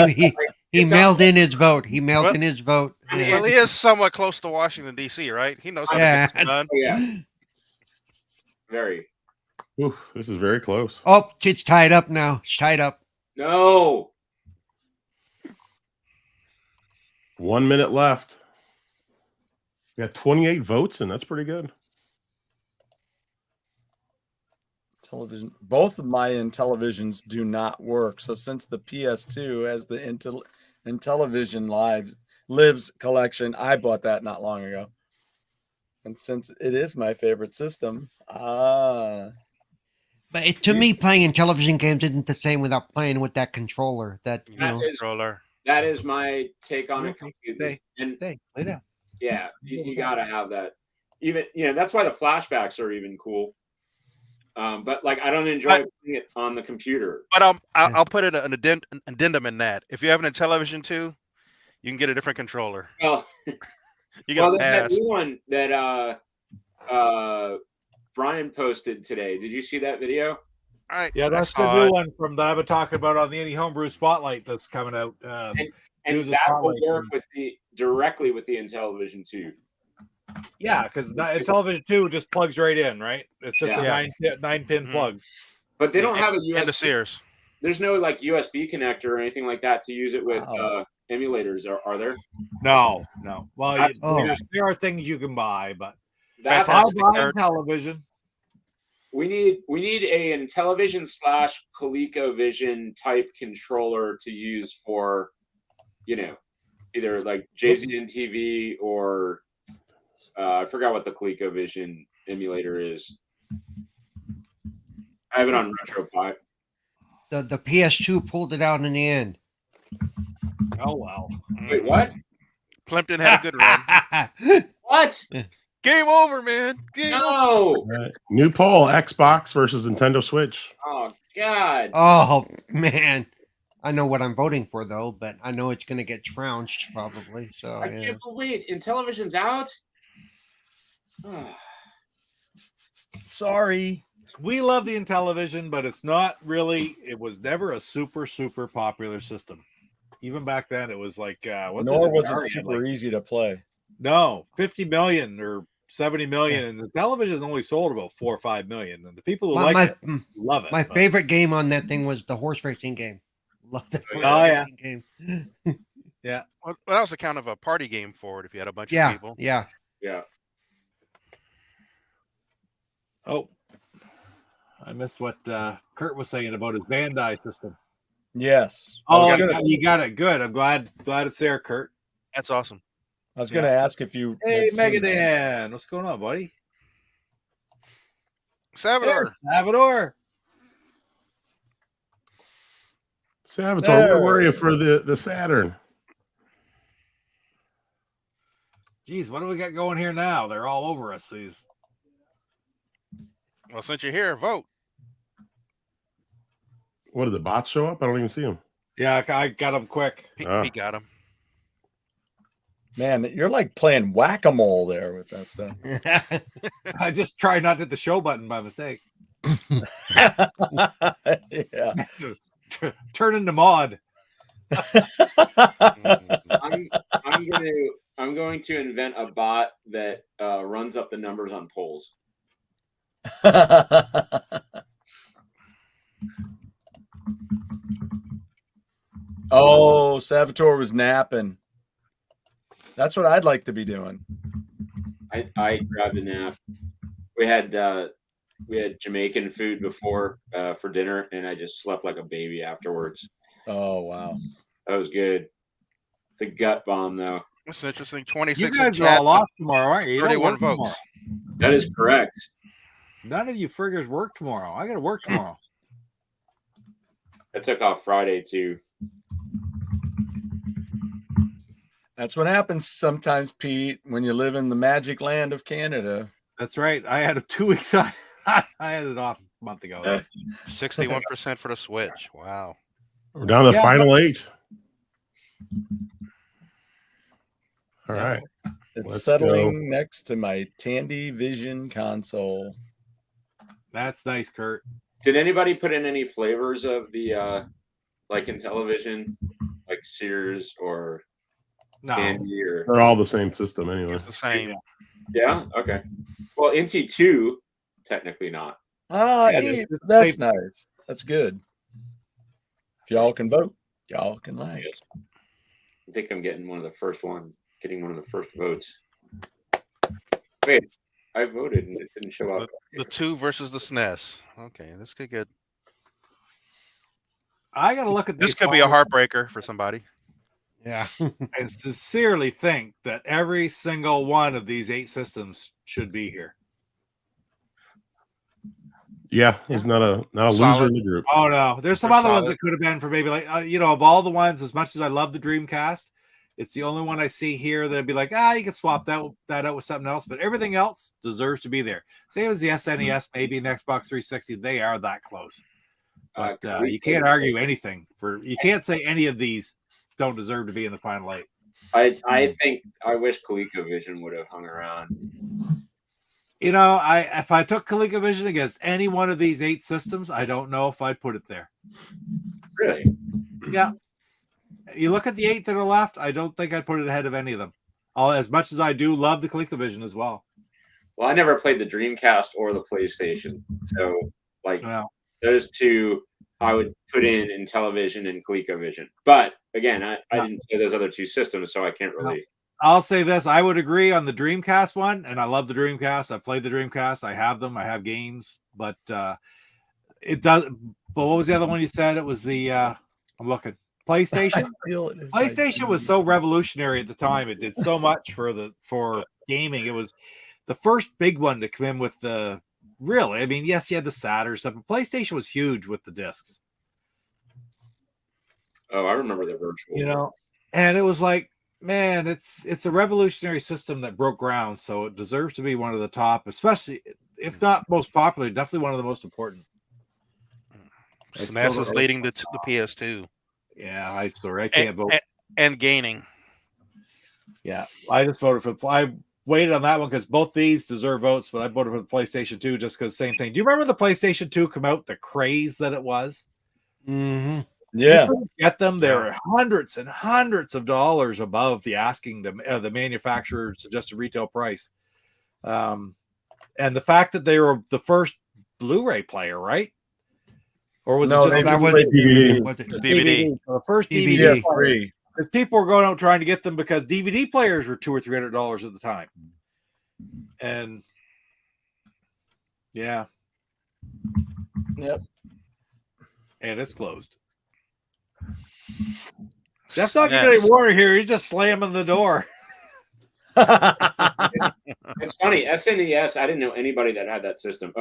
It's mailed in his vote. He mailed Well- in his vote. I mean, Well, he is somewhat close to Washington, D.C., right? He knows how Yeah. to get this done. Oh, yeah. Very. Oof, this is very close. Oh, it's tied up now. It's tied up. No. 1 minute left. We got 28 votes, and that's pretty good. Television. Both of my Intellivisions do not work. So since the PS2 has the Intellivision Lives collection, I bought that not long ago. And since it is my favorite system, But to me, playing in television games isn't the same without playing with that controller. That controller. That is my take on it completely. Lay down. Yeah, you got to have that. Even that's why the flashbacks are even cool. But like, I don't enjoy playing it on the computer. But I'll put it an addendum in that. If you have it in television too, you can get a different controller. Well, you got there's that new one that Brian posted today. Did you see that video? All right. Yeah, that's the new one from that I've been talking about on the Indie Homebrew Spotlight that's coming out. And that will work directly with the Intellivision 2. Yeah, because Intellivision 2 just plugs right in, right? It's just a 9-pin plug. But they don't have a USB. And the Sears. There's no like USB connector or anything like that to use it with emulators. Are there? No. Well, there are things you can buy, but I'll buy Intellivision. We need a Intellivision / ColecoVision type controller to use for, either like JZN TV or I forgot what the ColecoVision emulator is. I have it on RetroPie. The PS2 pulled it out in the end. Oh well. Wait, what? Plimpton had a good run. What? Game over, man. No. New poll: Xbox versus Nintendo Switch. Oh God. Oh man, I know what I'm voting for though, but I know it's going to get trounced probably. So I can't believe Intellivision's out. Sorry. We love the Intellivision, but it's not really. It was never a super popular system. Even back then, it was like. Nor was it super easy to play. No, 50 million or 70 million, and the television only sold about 4 or 5 million. And the people who love it. My favorite game on that thing was the horse racing game. Love the horse racing game. Yeah. Well, that was a kind of a party game for it if you had a bunch of people. Yeah. Oh, I missed what Kurt was saying about his Bandai system. Yes. Oh, you got it. Good. I'm glad it's there, Kurt. That's awesome. I was going to ask if you. Hey, Megadan, what's going on, buddy? Salvador. Salvatore, where were you for the Saturn? Geez, what do we got going here now? They're all over us. These. Well, since you're here, vote. What, did the bots show up? I don't even see them. Yeah, I got them quick. He got them. Man, you're like playing whack-a-mole there with that stuff. I just tried not to hit the show button by mistake. Yeah. Turn into mod. I'm going to invent a bot that runs up the numbers on polls. Oh, Salvatore was napping. That's what I'd like to be doing. I grabbed a nap. We had Jamaican food before for dinner, and I just slept like a baby afterwards. Oh wow, that was good. It's a gut bomb though. That's interesting. 26. You guys are all off tomorrow, aren't you? 31 votes. Tomorrow. That is correct. None of you friggers work tomorrow. I got to work tomorrow. I took off Friday too. That's what happens sometimes, Pete, when you live in the magic land of Canada. That's right. I had 2 weeks. I had it off a month ago. 61% for the Switch. Wow. We're down to the final 8. All right. It's settling next to my Tandy Vision console. That's nice, Kurt. Did anybody put in any flavors of the like Intellivision, like Sears or Candy? Or they're all the same system anyway. It's the same. Yeah. Okay. Well, NT2 technically not. That's nice. That's good. If y'all can vote, y'all can like. I think I'm getting one of the first votes. Wait, I voted and it didn't show up. The 2 versus the SNES. Okay, this could get. I got to look at this. Could be a heartbreaker for somebody. Yeah. I sincerely think that every single one of these 8 systems should be here. Yeah, he's not a loser Solid. in the group. Oh no, there's some They're other ones solid. that could have been for maybe like of all the ones. As much as I love the Dreamcast, it's the only one I see here that'd be like, you can swap that out with something else. But everything else deserves to be there. Same as the SNES, maybe an Xbox 360. They are that close. But you can't argue anything you can't say any of these don't deserve to be in the final 8. I think I wish ColecoVision would have hung around. If I took ColecoVision against any one of these 8 systems, I don't know if I'd put it there. Really? Yeah. You look at the 8 that are left, I don't think I'd put it ahead of any of them. As much as I do love the ColecoVision as well. Well, I never played the Dreamcast or the PlayStation, so those two I would put in television and ColecoVision. But again, I didn't play those other 2 systems, so I can't really. I'll say this: I would agree on the Dreamcast one, and I love the Dreamcast. I played the Dreamcast. I have them. I have games, but it does. But what was the other one you said? It was the I'm looking PlayStation. PlayStation was so revolutionary at the time. It did so much for gaming. It was the first big one to come in with the really. I mean, yes, you had the Saturn stuff, but PlayStation was huge with the discs. Oh, I remember the virtual. And it was like, man, it's a revolutionary system that broke ground, so it deserves to be one of the top, especially if not most popular, definitely one of the most important. SNES is leading the PS2. Yeah, I can't vote. And gaining. Yeah, I just voted for. I waited on that one because both these deserve votes, but I voted for the PlayStation 2 just because same thing. Do you remember the PlayStation 2 come out? The craze that it was. Mm-hmm. Yeah, get them. They're hundreds and hundreds of dollars above the asking the manufacturer suggested retail price. And the fact that they were the first Blu-ray player, right? Or was it just that was DVD? DVD. So the first DVD. DVD. Because people were going out trying to get them because DVD players were $200 or $300 at the time, and yeah, yep, and it's closed. Jeff's not getting any water here. He's just slamming the door. It's funny. SNES, I didn't know anybody that had that system.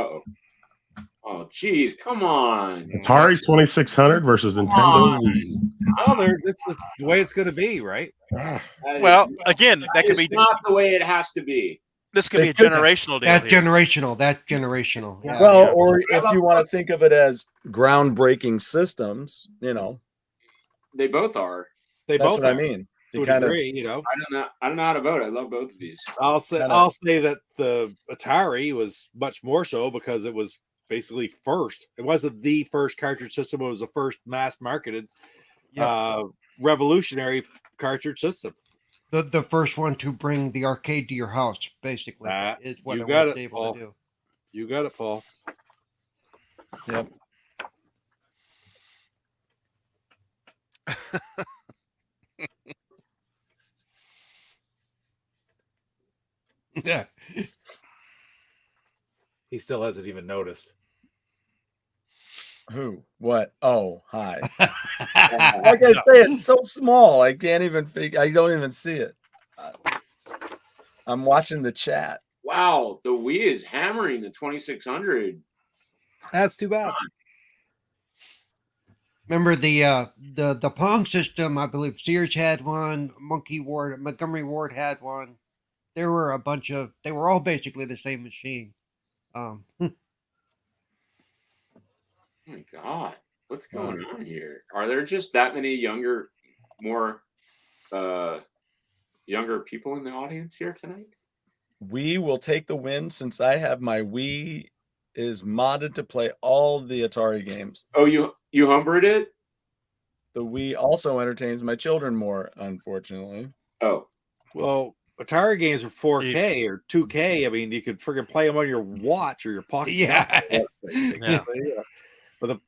Oh, geez. Come on. Atari 2600 versus Nintendo. It's just the way it's going to be, right? Well, again, that could be not the way it has to be. This could be a generational deal. That's generational. Yeah. Well, or if you want to think of it as groundbreaking systems, they both are. That's what I mean. To a degree, I don't know how to vote. I love both of these. I'll say that the Atari was much more so because it was basically first. It wasn't the first cartridge system. It was the first mass marketed, revolutionary cartridge system. The first one to bring the arcade to your house, basically, is what you it got was it, able Paul. to do. You got it, Paul. Yep. Yeah. He still hasn't even noticed. Who? What? Oh, hi. Like I say, it's so small. I can't even figure. I don't even see it. I'm watching the chat. Wow, the Wii is hammering the 2600. That's too bad. Remember the Pong system? I believe Sears had one. Montgomery Ward had one. There were a bunch of. They were all basically the same machine. Oh my God, what's going on here? Are there just that many younger people in the audience here tonight? We will take the win since I have my Wii is modded to play all the Atari games. Oh, you homebrewed it? The Wii also entertains my children more, unfortunately. Oh, well, Atari games are 4K or 2K. I mean, you could freaking play them on your watch or your pocket. Yeah. But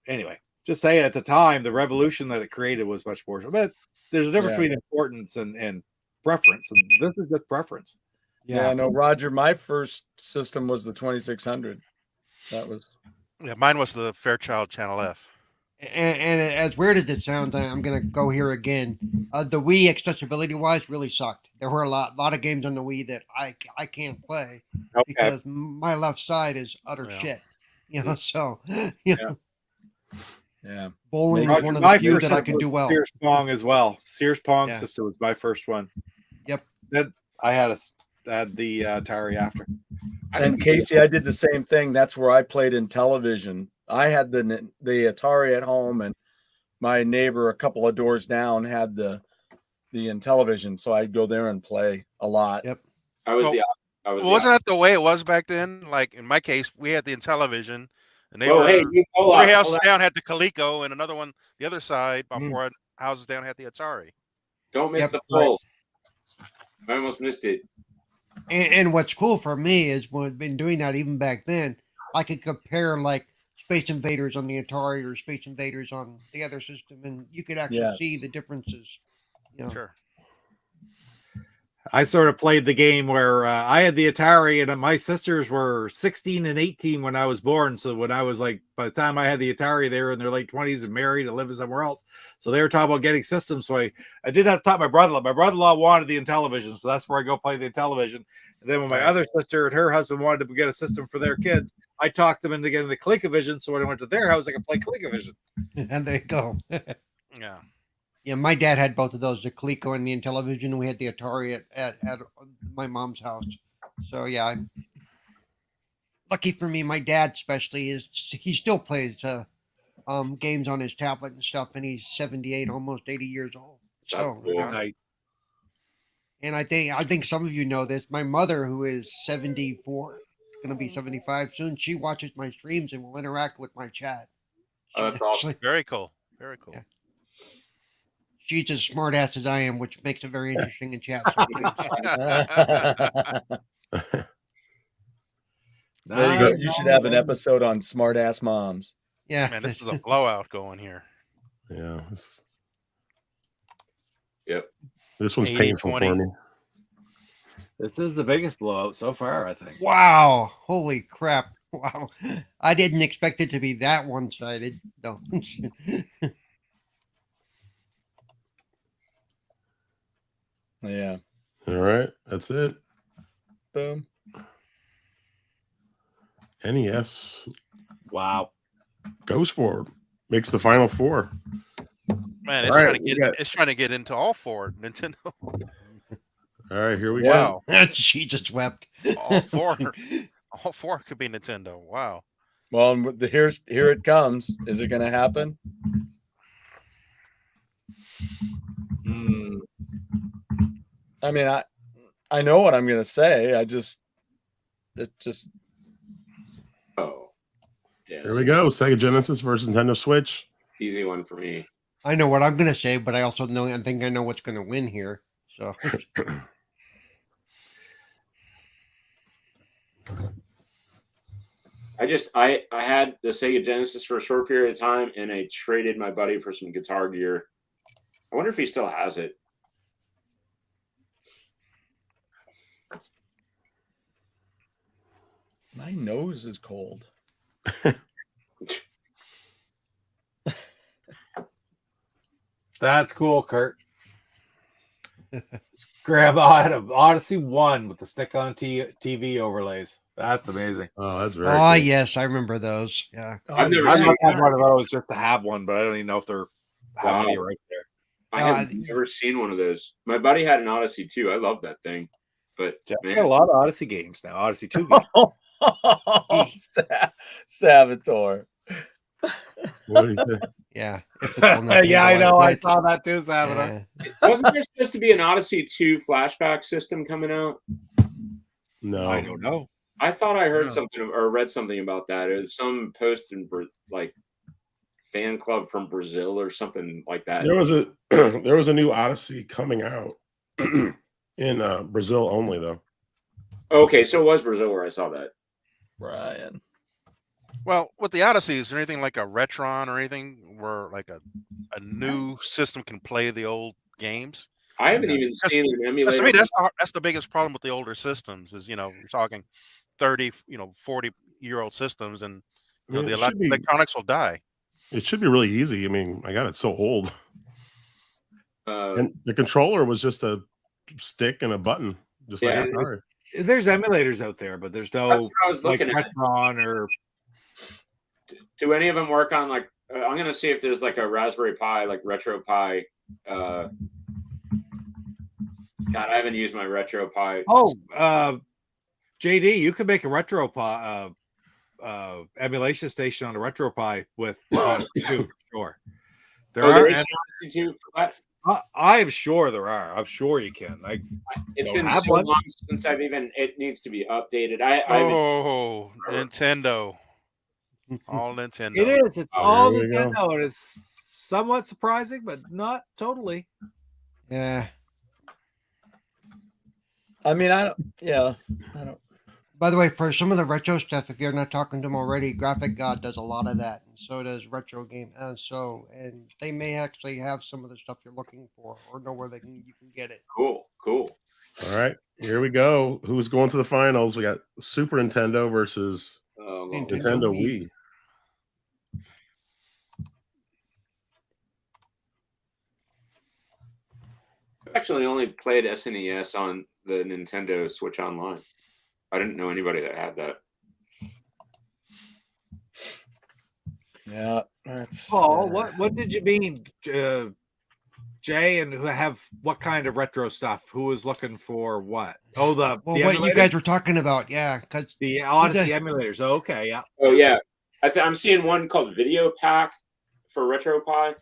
anyway, just saying at the time, the revolution that it created was much more. But there's a difference between importance and preference. And this is just preference. Yeah, no, Roger, my first system was the 2600. That was. Yeah, mine was the Fairchild Channel F. And as weird as it sounds, I'm going to go here again. The Wii, accessibility-wise, really sucked. There were a lot of games on the Wii that I can't play because my left side is utter shit. You know, so Yeah. bowling is Roger, one of my the few first that I system can was do well. Sears Pong as well. Sears Pong Yeah. system was my first one. Yep. Then I had the Atari after. And Casey, I did the same thing. That's where I played in television. I had the Atari at home, and my neighbor a couple of doors down had the Intellivision, so I'd go there and play a lot. Yep. Wasn't that the way it was back then? Like in my case, we had the Intellivision, and they were hey, three houses down had the Coleco, and another one the other side, about 4 houses down, had the Atari. Don't miss the poll. I almost missed it. And what's cool for me is when I've been doing that even back then, I could compare like Space Invaders on the Atari or Space Invaders on the other system, and you could actually see the differences. You know? Sure. I sort of played the game where I had the Atari, and my sisters were 16 and 18 when I was born. So when I was like, by the time I had the Atari, they were in their late 20s and married and living somewhere else. So they were talking about getting systems. So I did have to talk to my brother-in-law. My brother-in-law wanted the Intellivision, so that's where I go play the Intellivision. And then when my other sister and her husband wanted to get a system for their kids, I talked them into getting the ColecoVision. So when I went to their house, I could play ColecoVision. And there you go. Yeah. Yeah, my dad had both of those, the Coleco and the Intellivision, and we had the Atari at my mom's house. So yeah, I'm lucky for me. My dad especially he still plays games on his tablet and stuff, and he's 78, almost 80 years old. So and I think some of you know this. My mother, who is 74, going to be 75 soon, she watches my streams and will interact with my chat. That's awesome. Very cool. Very cool. Yeah. She's as smart ass as I am, which makes it very interesting in chat. There you go. You should have an episode on smart ass moms. Yeah. Man, this is a blowout going here. Yeah. Yep. This one's painful for me. This is the biggest blowout so far, I think. Wow. Holy crap. Wow. I didn't expect it to be that one-sided. No. Yeah. All right. That's it. Boom. NES. Wow. Goes forward. Makes the final four. Man, it's trying to get into all four Nintendo. All right, here we go. She just wept. All four could be Nintendo. Wow. Well, here it comes. Is it going to happen? I mean, I know what I'm going to say. Oh, yeah. Here we go. Sega Genesis versus Nintendo Switch. Easy one for me. I know what I'm going to say, but I also think I know what's going to win here. So. I had the Sega Genesis for a short period of time, and I traded my buddy for some Guitar Gear. I wonder if he still has it. My nose is cold. That's cool, Kurt. Grandma had an Odyssey 1 with the stick-on TV overlays. That's amazing. Oh, that's very cool. cool. Yes, I remember those. Yeah. I've never I'd seen like to have one of those just to have one, but I don't even know if they're how many right there. I have never seen one of those. My buddy had an Odyssey 2. I love that thing. But man, got a lot of Odyssey games now. Odyssey 2 games. Saboteur. What did he say? Yeah. Yeah, I know. I saw that too, Saboteur. Wasn't there supposed to be an Odyssey 2 flashback system coming out? No. I don't know. I thought I heard something or read something about that. It was some post in like fan club from Brazil or something like that. There was a new Odyssey coming out in Brazil only though. Okay, so it was Brazil where I saw that. Brian. Well, with the Odyssey, is there anything like a Retron or anything where like a new system can play the old games? I haven't even seen an emulator. To me, that's the biggest problem with the older systems is, you're talking 30, 40-year-old systems, and the electronics will die. It should be really easy. I mean, my God, it's so old. And the controller was just a stick and a button, just like Atari. There's emulators out there, but there's no like Retron or Do any of them work on like? I'm gonna see if there's like a Raspberry Pi, like Retro Pi. God, I haven't used my Retro Pi. Oh, JD, you could make a Retro Pi emulation station on a Retro Pi with too. Sure. There is an Odyssey too for that. I am sure there are. I'm sure you can. It's been so long since I've even. It needs to be updated. Nintendo. All Nintendo. It is. It's all Nintendo, and it's somewhat surprising, but not totally. Yeah. I mean, I don't. By the way, for some of the retro stuff, if you're not talking to them already, Graphic God does a lot of that, and so does Retro Game. And they may actually have some of the stuff you're looking for, or know where you can get it. Cool. All right, here we go. Who's going to the finals? We got Super Nintendo versus Nintendo Wii. I've actually only played SNES on the Nintendo Switch Online. I didn't know anybody that had that. Yeah, that's Paul. What did you mean, Jay? And who have what kind of retro stuff? Who was looking for what? Oh, what you guys were talking about, yeah, because the Odyssey emulators. Okay, yeah. Oh yeah, I'm seeing one called Video Pack for Retro Pi.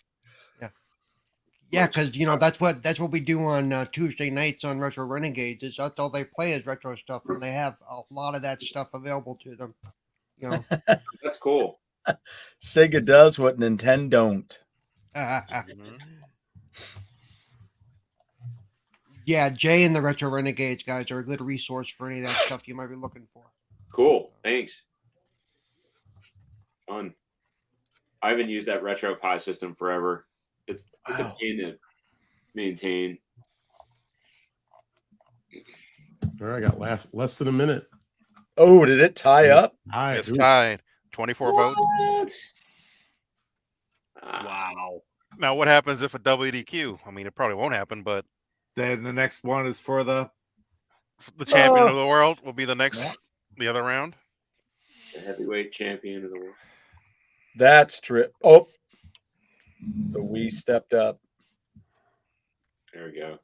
Yeah, because that's what we do on Tuesday nights on Retro Renegades. Is that's all they play is retro stuff, and they have a lot of that stuff available to them. That's cool. Sega does what Nintendo don't. Yeah, Jay and the Retro Renegades guys are a good resource for any of that stuff you might be looking for. Cool, thanks. Fun. I haven't used that Retro Pi system forever. It's a pain to maintain. All right, I got less than a minute. Oh, did it tie up? It's tied. 24 votes. Wow. Now, what happens if a WDQ? I mean, it probably won't happen, but then the next one is for the champion of the world will be the other round. The heavyweight champion of the world. That's true. Oh, the Wii stepped up. There we go.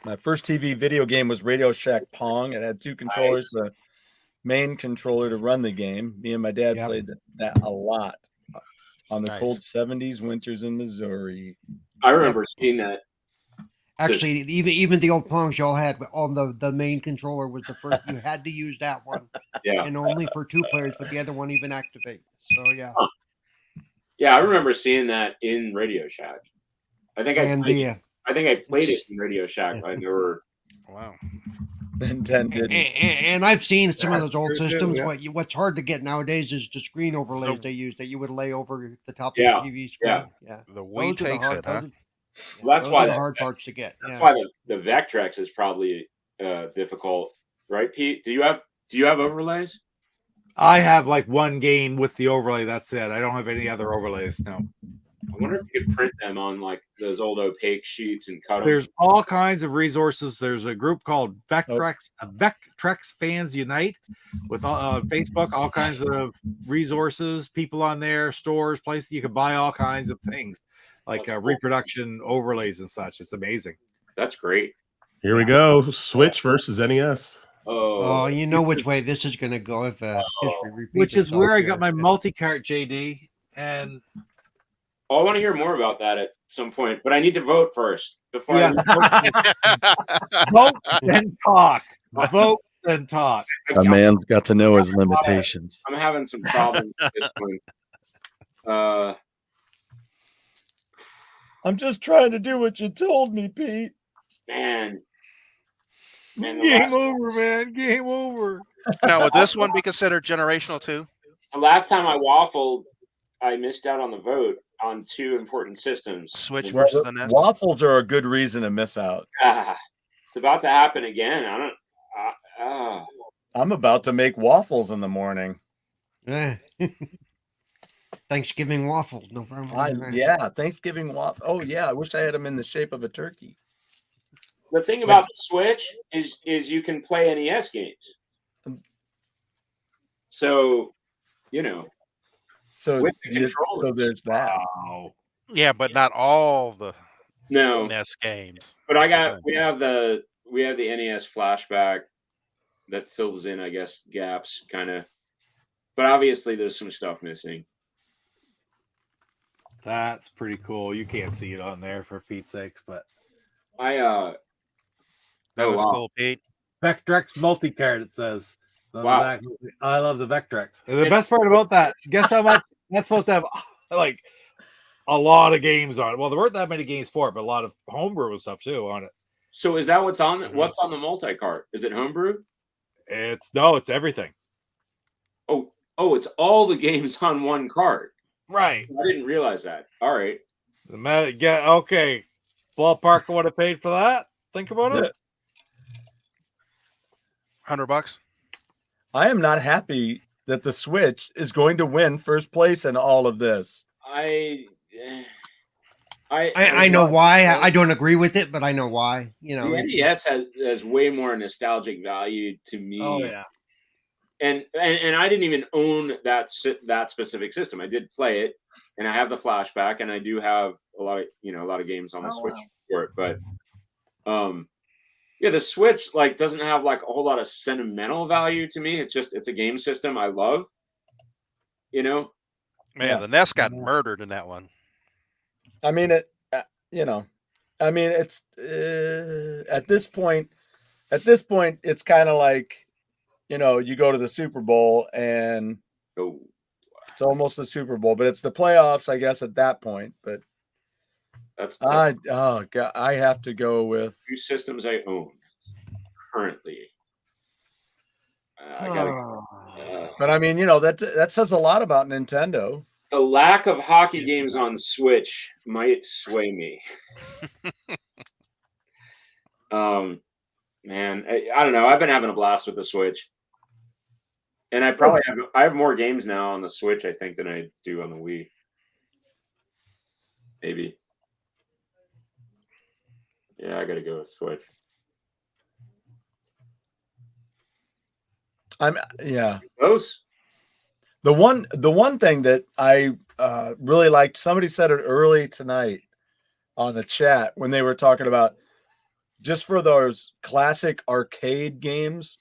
My first TV video game was Radio Shack Pong. It had two controllers, the main controller to run the game. Me and my dad played that a lot on the cold 70s winters in Missouri. I remember seeing that. Actually, even the old Pongs y'all had on the main controller was the first. You had to use that one. Yeah. And only for 2 players, but the other one even activate. So yeah. Huh. Yeah, I remember seeing that in Radio Shack. I think I played it in Radio Shack. I never. Wow. Intended. And I've seen some of those old systems. Yeah. What's hard to get nowadays is the screen overlays they use that you would lay over the top of the TV screen. Yeah. The Wii takes it, huh? Well, that's why the hard parts to get. That's why the Vectrex is probably difficult, right, Pete? Do you have overlays? I have like one game with the overlay. That's it. I don't have any other overlays. No. I wonder if you could print them on like those old opaque sheets and cut them. There's all kinds of resources. There's a group called Vectrex Fans Unite with Facebook. All kinds of resources, people on there, stores, places you can buy all kinds of things. Like reproduction overlays and such. It's amazing. That's great. Here we go. Switch versus NES. Oh, you know which way this is going to go if history repeats which is itself where I here. got my multi-cart, JD. And I want to hear more about that at some point, but I need to vote first before vote and talk. Vote and talk. A man's got to know his limitations. I'm having some problems with this one. I'm just trying to do what you told me, Pete. Man, game over, man. Game over. Now, would this one be considered generational too? The last time I waffled, I missed out on the vote on two important systems. Switch versus the NES. Waffles are a good reason to miss out. It's about to happen again. I'm about to make waffles in the morning. Thanksgiving waffle, no problem. Yeah, Thanksgiving waffle. Oh yeah, I wish I had them in the shape of a turkey. The thing about the Switch is you can play NES games. So, you know, So, with the controllers. so there's that. Wow. Yeah, but not all the No, NES games. but That's the we have the NES flashback that fills in, I guess, gaps kind of. But obviously, there's some stuff missing. That's pretty cool. You can't see it on there for Pete's sakes, but that was cool, Pete. Vectrex multi-card, it says. On the Wow. back. I love the Vectrex. And the best part about that, guess how much that's supposed to have like a lot of games on it. Well, there weren't that many games for it, but a lot of homebrew and stuff too on it. So is that what's on the multi-cart? Is it homebrew? It's everything. Oh, it's all the games on one cart. Right. I didn't realize that. All right. Okay. Ballpark I would have paid for that. Think about it. $100. I am not happy that the Switch is going to win first place in all of this. I know why. I don't agree with it, but I know why. You know, the NES has way more nostalgic value to me. Oh yeah. And I didn't even own that specific system. I did play it, and I have the flashback, and I do have a lot of games on the Switch for it. But yeah, the Switch doesn't have a whole lot of sentimental value to me. It's a game system I love. You know. Man, the NES got murdered in that one. I mean it's at this point, it's kind of like, you go to the Super Bowl and it's almost the Super Bowl, but it's the playoffs, I guess, at that point. But I have to go with 2 systems I own currently. but I mean, that says a lot about Nintendo. The lack of hockey games on Switch might sway me. Man, I don't know. I've been having a blast with the Switch. And I have more games now on the Switch, I think, than I do on the Wii. Maybe. Yeah, I gotta go with Switch. Close. The one thing that I really liked, somebody said it early tonight on the chat when they were talking about just for those classic arcade games.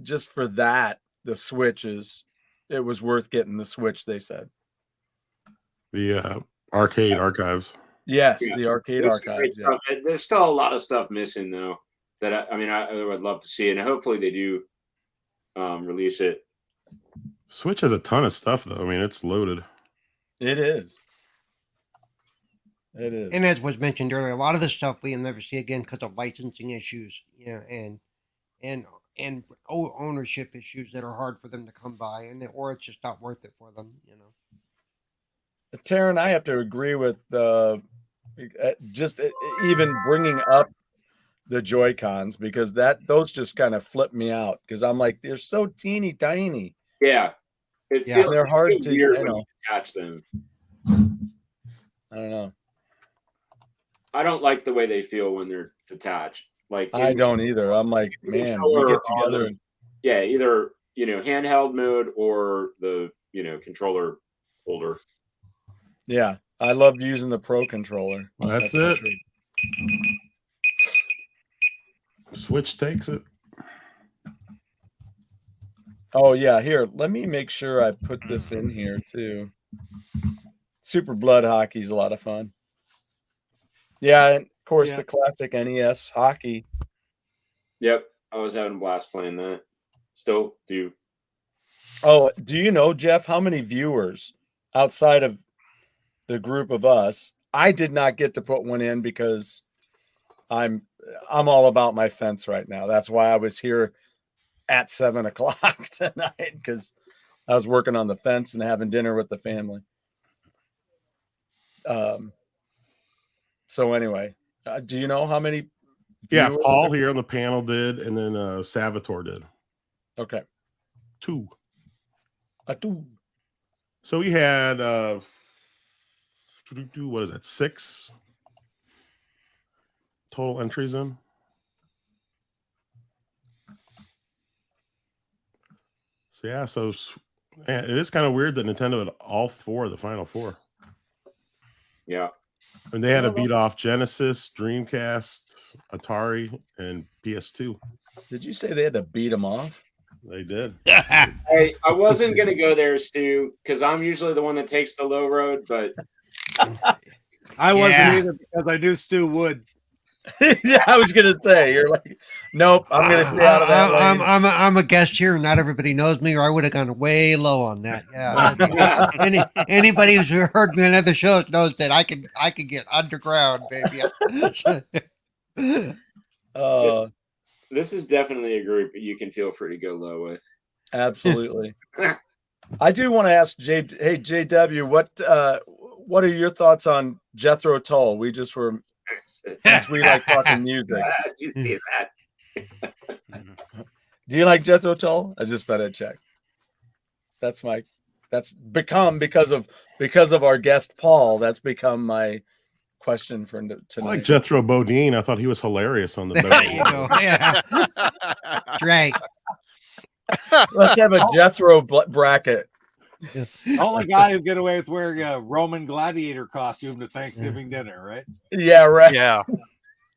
Just for that, the Switch it was worth getting the Switch, they said. The arcade archives. Yes, the arcade archives. Yeah. There's still a lot of stuff missing, though, that I would love to see, and hopefully they do release it. Switch has a ton of stuff, though. I mean, it's loaded. It is. It is. And as was mentioned earlier, a lot of the stuff we'll never see again because of licensing issues, and ownership issues that are hard for them to come by, or it's just not worth it for them, Taryn, I have to agree with just even bringing up the Joy-Cons, because those just kind of flip me out, because I'm like, they're so teeny tiny. Yeah, they're hard to weird when you attach them. I don't know. I don't like the way they feel when they're detached. I don't either. I'm like, man, we get together. Either handheld mode or the controller holder. Yeah, I loved using the Pro controller. Well, that's it. Sure. Switch takes it. Oh yeah, here. Let me make sure I put this in here too. Super Blood Hockey is a lot of fun. Yeah, and of course the classic NES hockey. Yep, I was having a blast playing that. Still do. Oh, do you know, Jeff, how many viewers outside of the group of us? I did not get to put one in because I'm all about my fence right now. That's why I was here at 7:00 tonight, because I was working on the fence and having dinner with the family. So anyway, do you know how many? Yeah, Paul here on the panel did, and then Salvatore did. Okay. 2. 2. So we had what is that? 6 total entries in. So yeah, man, it is kind of weird that Nintendo had all four of the final four. Yeah. And they had to beat off Genesis, Dreamcast, Atari, and PS2. Did you say they had to beat them off? They did. I wasn't going to go there, Stu, because I'm usually the one that takes the low road, but I wasn't either because I knew Stu would. Yeah, I was gonna say you're like, nope. I'm gonna stay out of that. I'm a guest here, and not everybody knows me, or I would have gone way low on that. Yeah, anybody who's heard me on other shows knows that I can get underground, baby. This is definitely a group you can feel free to go low with. Absolutely. I do want to ask JW, what are your thoughts on Jethro Tull? We just were. Since we like talking music. Did you see that? Do you like Jethro Tull? I just thought I'd check. That's become because of our guest Paul. That's become my question for tonight. I like Jethro Bodine. I thought he was hilarious on the there you go. Yeah. Right. Let's have a Jethro bracket. Only guy who get away with wearing a Roman gladiator costume to Thanksgiving dinner, right? Yeah, right. Yeah.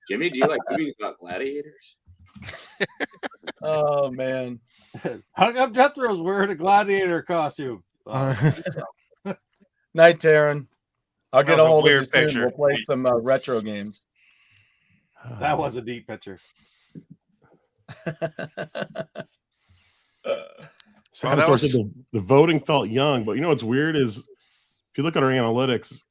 Jimmy, do you like movies about gladiators? Oh man. Hung up Jethro's wearing a gladiator costume. Night, Taryn. I'll get a hold of you soon. Picture. We'll play some retro games. That was a deep picture. The voting felt young, but you know what's weird is if you look at our analytics,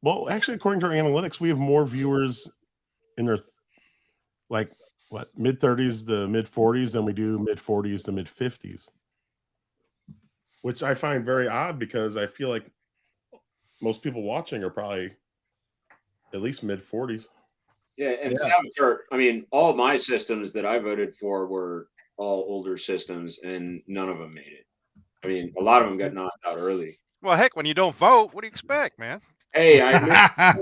well, actually, according to our analytics, we have more viewers in their mid 30s to mid 40s than we do mid 40s to mid 50s, which I find very odd because I feel like most people watching are probably at least mid 40s. Yeah, and Saboteur, I mean, all my systems that I voted for were all older systems, and none of them made it. I mean, a lot of them got knocked out early. Well, heck, when you don't vote, what do you expect, man? Hey, yeah.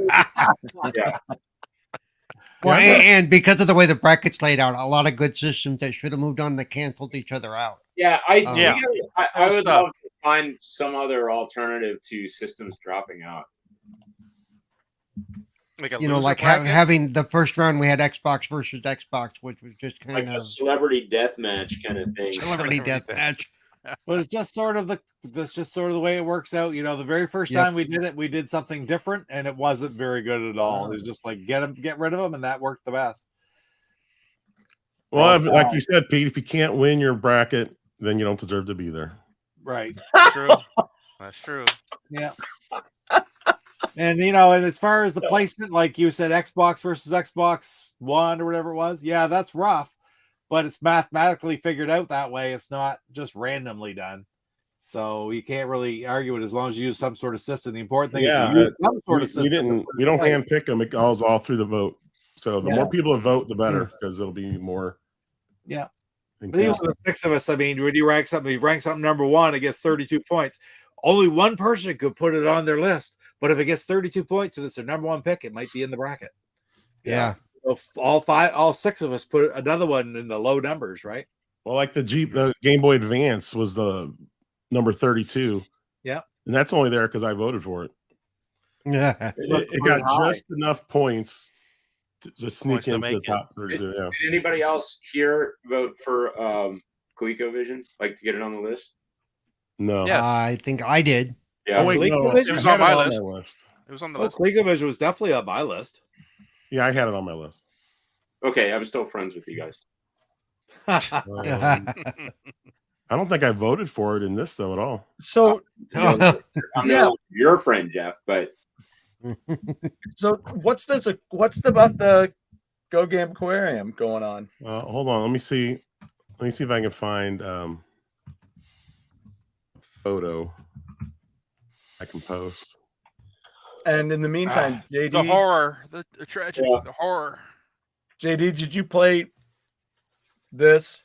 Well, and because of the way the brackets laid out, a lot of good systems that should have moved on, that canceled each other out. Yeah, I would love to find some other alternative to systems dropping out. Like having the first round, we had Xbox versus Xbox, which was just kind of a celebrity death match kind of thing. Celebrity death match. But it's just sort of the way it works out. You know, the very first time we did it, we did something different, and it wasn't very good at all. It was just like get rid of them, and that worked the best. Well, like you said, Pete, if you can't win your bracket, then you don't deserve to be there. Right. That's true. That's true. Yeah. And and as far as the placement, like you said, Xbox versus Xbox One or whatever it was, yeah, that's rough, but it's mathematically figured out that way. It's not just randomly done, so you can't really argue it as long as you use some sort of system. The important thing is you use some sort of system. We don't hand pick them; it goes all through the vote. So the more people that vote, the better, because it'll be more. Yeah. But even the six of us, I mean, when you rank something number one, it gets 32 points. Only one person could put it on their list. But if it gets 32 points and it's their number one pick, it might be in the bracket. Yeah. So all six of us put another one in the low numbers, right? Well, like the Game Boy Advance was the number 32. Yeah. And that's only there because I voted for it. Yeah. It got just enough points to sneak into the top 32. Did anybody else here vote for ColecoVision, like to get it on the list? No. Yes. I think I did. Yeah. Oh, wait, no, it was on my list. It was on the list. ColecoVision was definitely on my list. Yeah, I had it on my list. Okay, I'm still friends with you guys. I don't think I voted for it in this though at all. So I'm not your friend, Jeff, but so what's about the Go Game Aquarium going on? Hold on, let me see if I can find a photo I can post. And in the meantime, JD, the horror, the tragedy, the horror. JD, did you play this?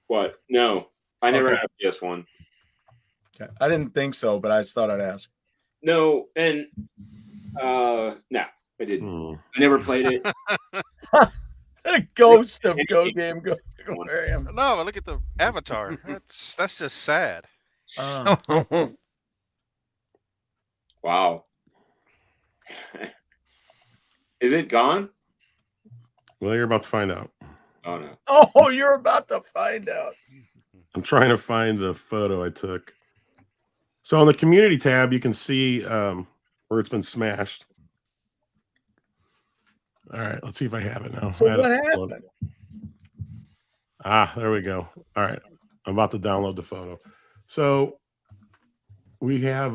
What? No, I never had a PS1. Okay. I didn't think so, but I just thought I'd ask. No, and no, I didn't. I never played it. Ghost of Go Game Go. no, look at the avatar. That's just sad. Wow. Is it gone? Well, you're about to find out. Oh no. Oh, you're about to find out. I'm trying to find the photo I took. So on the community tab, you can see where it's been smashed. All right, let's see if I have it now. So what happened? Ah, there we go. All right, I'm about to download the photo. So we have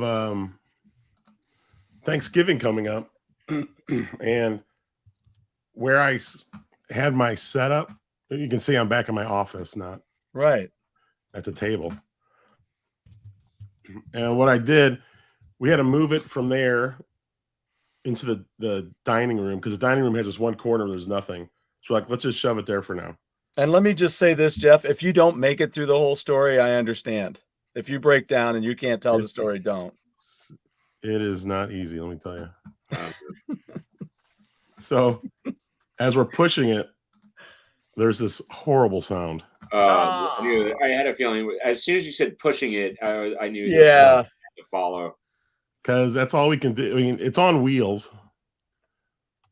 Thanksgiving coming up, and where I had my setup, you can see I'm back in my office, not right at the table. And what I did, we had to move it from there into the dining room, because the dining room has this one corner where there's nothing. So like, let's just shove it there for now. And let me just say this, Jeff, if you don't make it through the whole story, I understand. If you break down and you can't tell the story, don't. It is not easy, let me tell you. So as we're pushing it, there's this horrible sound. I had a feeling as soon as you said pushing it, I knew yeah to follow. Because that's all we can do. I mean, it's on wheels.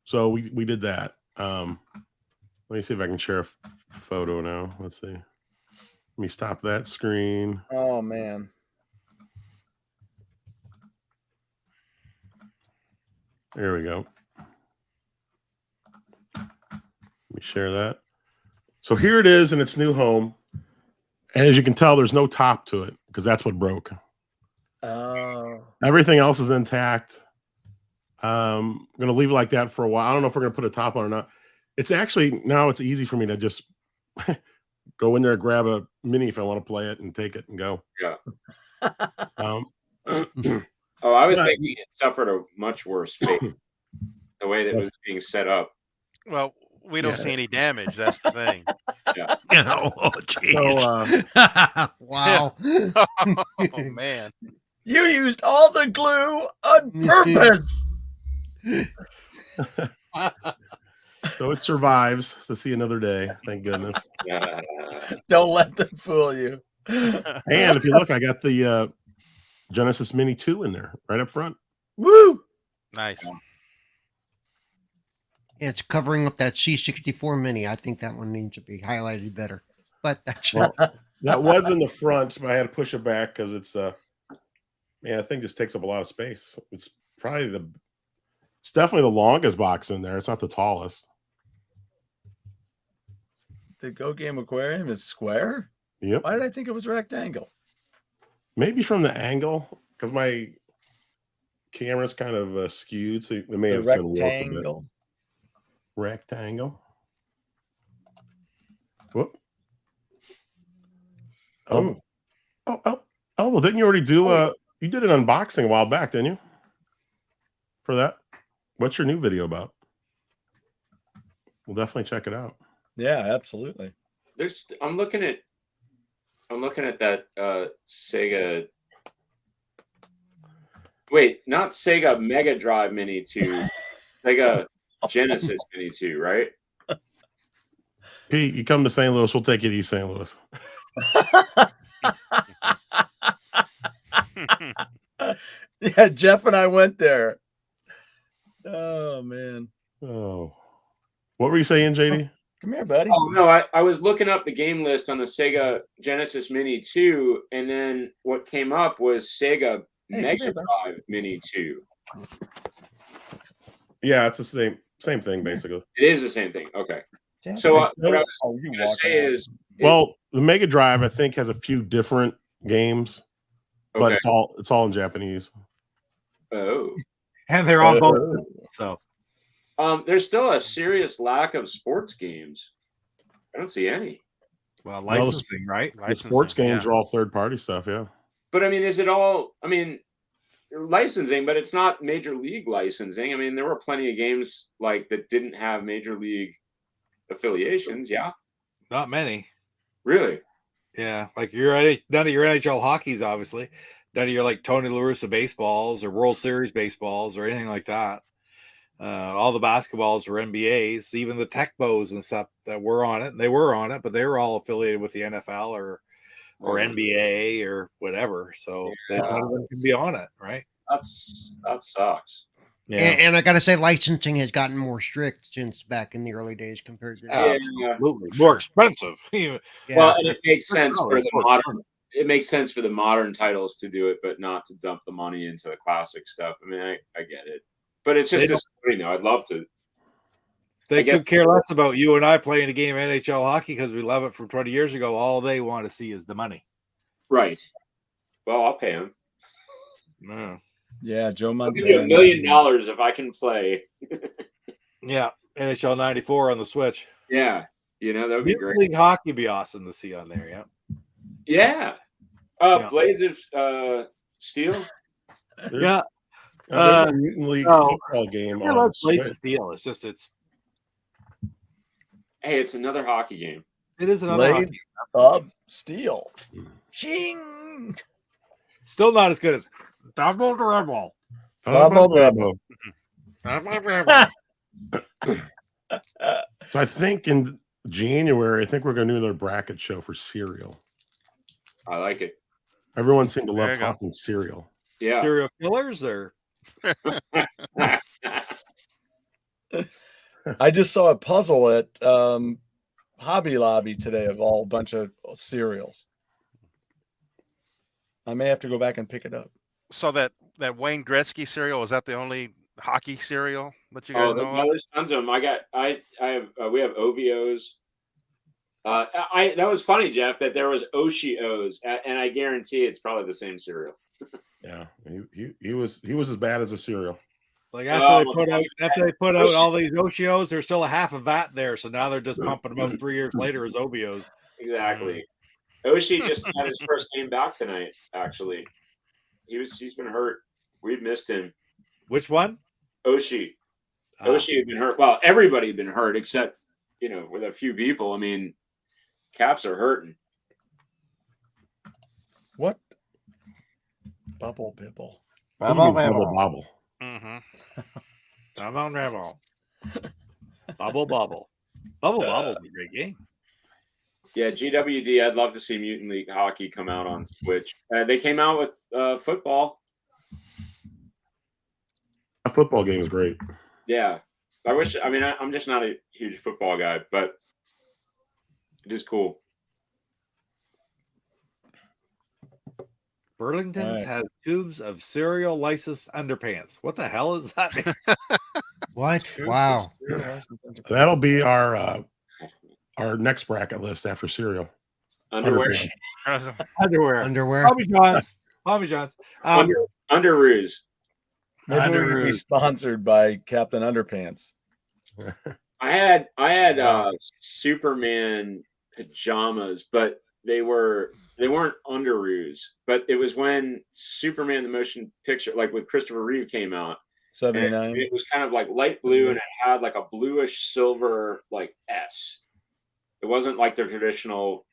So we did that. Let me see if I can share a photo now. Let's see. Let me stop that screen. Oh, man. There we go. Let me share that. So here it is in its new home. As you can tell, there's no top to it because that's what broke. Oh. Everything else is intact. I'm going to leave it like that for a while. I don't know if we're going to put a top on or not. It's actually, now it's easy for me to just go in there, grab a mini if I want to play it and take it and go. Yeah. Oh, I was thinking it suffered a much worse fate. The way that it was being set up. Well, we don't see any damage. That's the thing. Yeah. Oh, geez. Wow. Oh, man. You used all the glue on purpose. So it survives to see another day. Thank goodness. Don't let them fool you. And if you look, I got the Genesis Mini 2 in there right up front. Woo! Nice. It's covering up that C64 Mini. I think that one needs to be highlighted better. But that's that was in the front, but I had to push it back because it's man, that thing just takes up a lot of space. It's probably it's definitely the longest box in there. It's not the tallest. The Go Game Aquarium is square? Yep. Why did I think it was rectangle? Maybe from the angle, because my camera's kind of skewed, so it may have been warped a bit. Rectangle. Whoop. Oh. Well, didn't you already do you did an unboxing a while back, didn't you? For that? What's your new video about? We'll definitely check it out. Yeah, absolutely. I'm looking at that Sega. Wait, not Sega Mega Drive Mini 2, Sega Genesis Mini 2, right? Pete, you come to St. Louis, we'll take you to East St. Louis. Yeah, Jeff and I went there. Oh, man. Oh. What were you saying, JD? Come here, buddy. Oh, no, I was looking up the game list on the Sega Genesis Mini 2, and then what came up was Sega Mega Drive Mini 2. Yeah, it's the same thing, basically. It is the same thing. Okay. So what I was going to say is... Well, the Mega Drive, I think, has a few different games, but it's all in Japanese. Oh. And they're all both. So... there's still a serious lack of sports games. I don't see any. Well, licensing, right? The sports games are all third-party stuff, yeah. But, I mean, is it all... I mean, licensing, but it's not Major League licensing. I mean, there were plenty of games like that didn't have Major League affiliations, yeah? Not many. Really? Yeah, like none of your NHL hockeys, obviously. None of your like Tony La Russa baseballs or World Series baseballs or anything like that. All the basketballs were NBAs, even the tech bows and stuff that were on it. They were on it, but they were all affiliated with the NFL or NBA or whatever. So none of them can be on it, right? That sucks. Yeah. And I got to say, licensing has gotten more strict since back in the early days compared to absolutely more expensive. Yeah. Well, and it makes sense for the modern. It makes sense for the modern titles to do it, but not to dump the money into the classic stuff. I mean, I get it, but it's just disappointing. Though I'd love to. They could care less about you and I playing a game of NHL hockey because we love it from 20 years ago. All they want to see is the money. Right. Well, I'll pay them. No. Yeah, Joe I'll give Montana. you $1 million if I can play. Yeah, NHL 94 on the Switch. Yeah, that would be great. League hockey would be awesome to see on there. Yeah. Yeah. Blades of Steel. Yeah. There's a Mutant League football game on Blades Switch. of Steel. It's. Hey, it's another hockey game. It is another Blades hockey. of Steel. Shing. Still not as good as Double Dribble. So I think in January, we're going to do another bracket show for cereal. I like it. Everyone seemed to There love you go. talking cereal. Yeah. Serial killers or I just saw a puzzle at Hobby Lobby today of all bunch of cereals. I may have to go back and pick it up. So that Wayne Gretzky cereal, is that the only hockey cereal that you guys know of? There's tons of them. We have OVOs. That was funny, Jeff, that there was Oshi-O's, and I guarantee it's probably the same cereal. Yeah, he was as bad as a cereal. like after they put out all these Oshios, there's still a half of VAT there. So now they're just pumping them out 3 years later as OBOs. Exactly. Oshi just had his first game back tonight. Actually, he's been hurt. We've missed him. Which one? Oshi. Oshi had been hurt. Well, everybody had been hurt except with a few people. I mean, Caps are hurting. What? Bubble Bibble. Bubble Bobble. Mm-hmm. Bubble Bubble. Bubble Bubble. Bubble Bubble's a great game. Yeah, GWD. I'd love to see Mutant League Hockey come out on Switch. They came out with football. A football game is great. Yeah, I wish. I mean, I'm just not a huge football guy, but it is cool. Burlington's has tubes of cereal license underpants. What the hell is that? What? Wow. That'll be our next bracket list after cereal. Underwear. Underwear. Bobby John's. Underoos. Maybe we could be sponsored by Captain Underpants. I had Superman pajamas, but they weren't underoos. But it was when Superman the motion picture, like with Christopher Reeve, came out. 79. It was kind of like light blue, and it had like a bluish silver like S. It wasn't like the traditional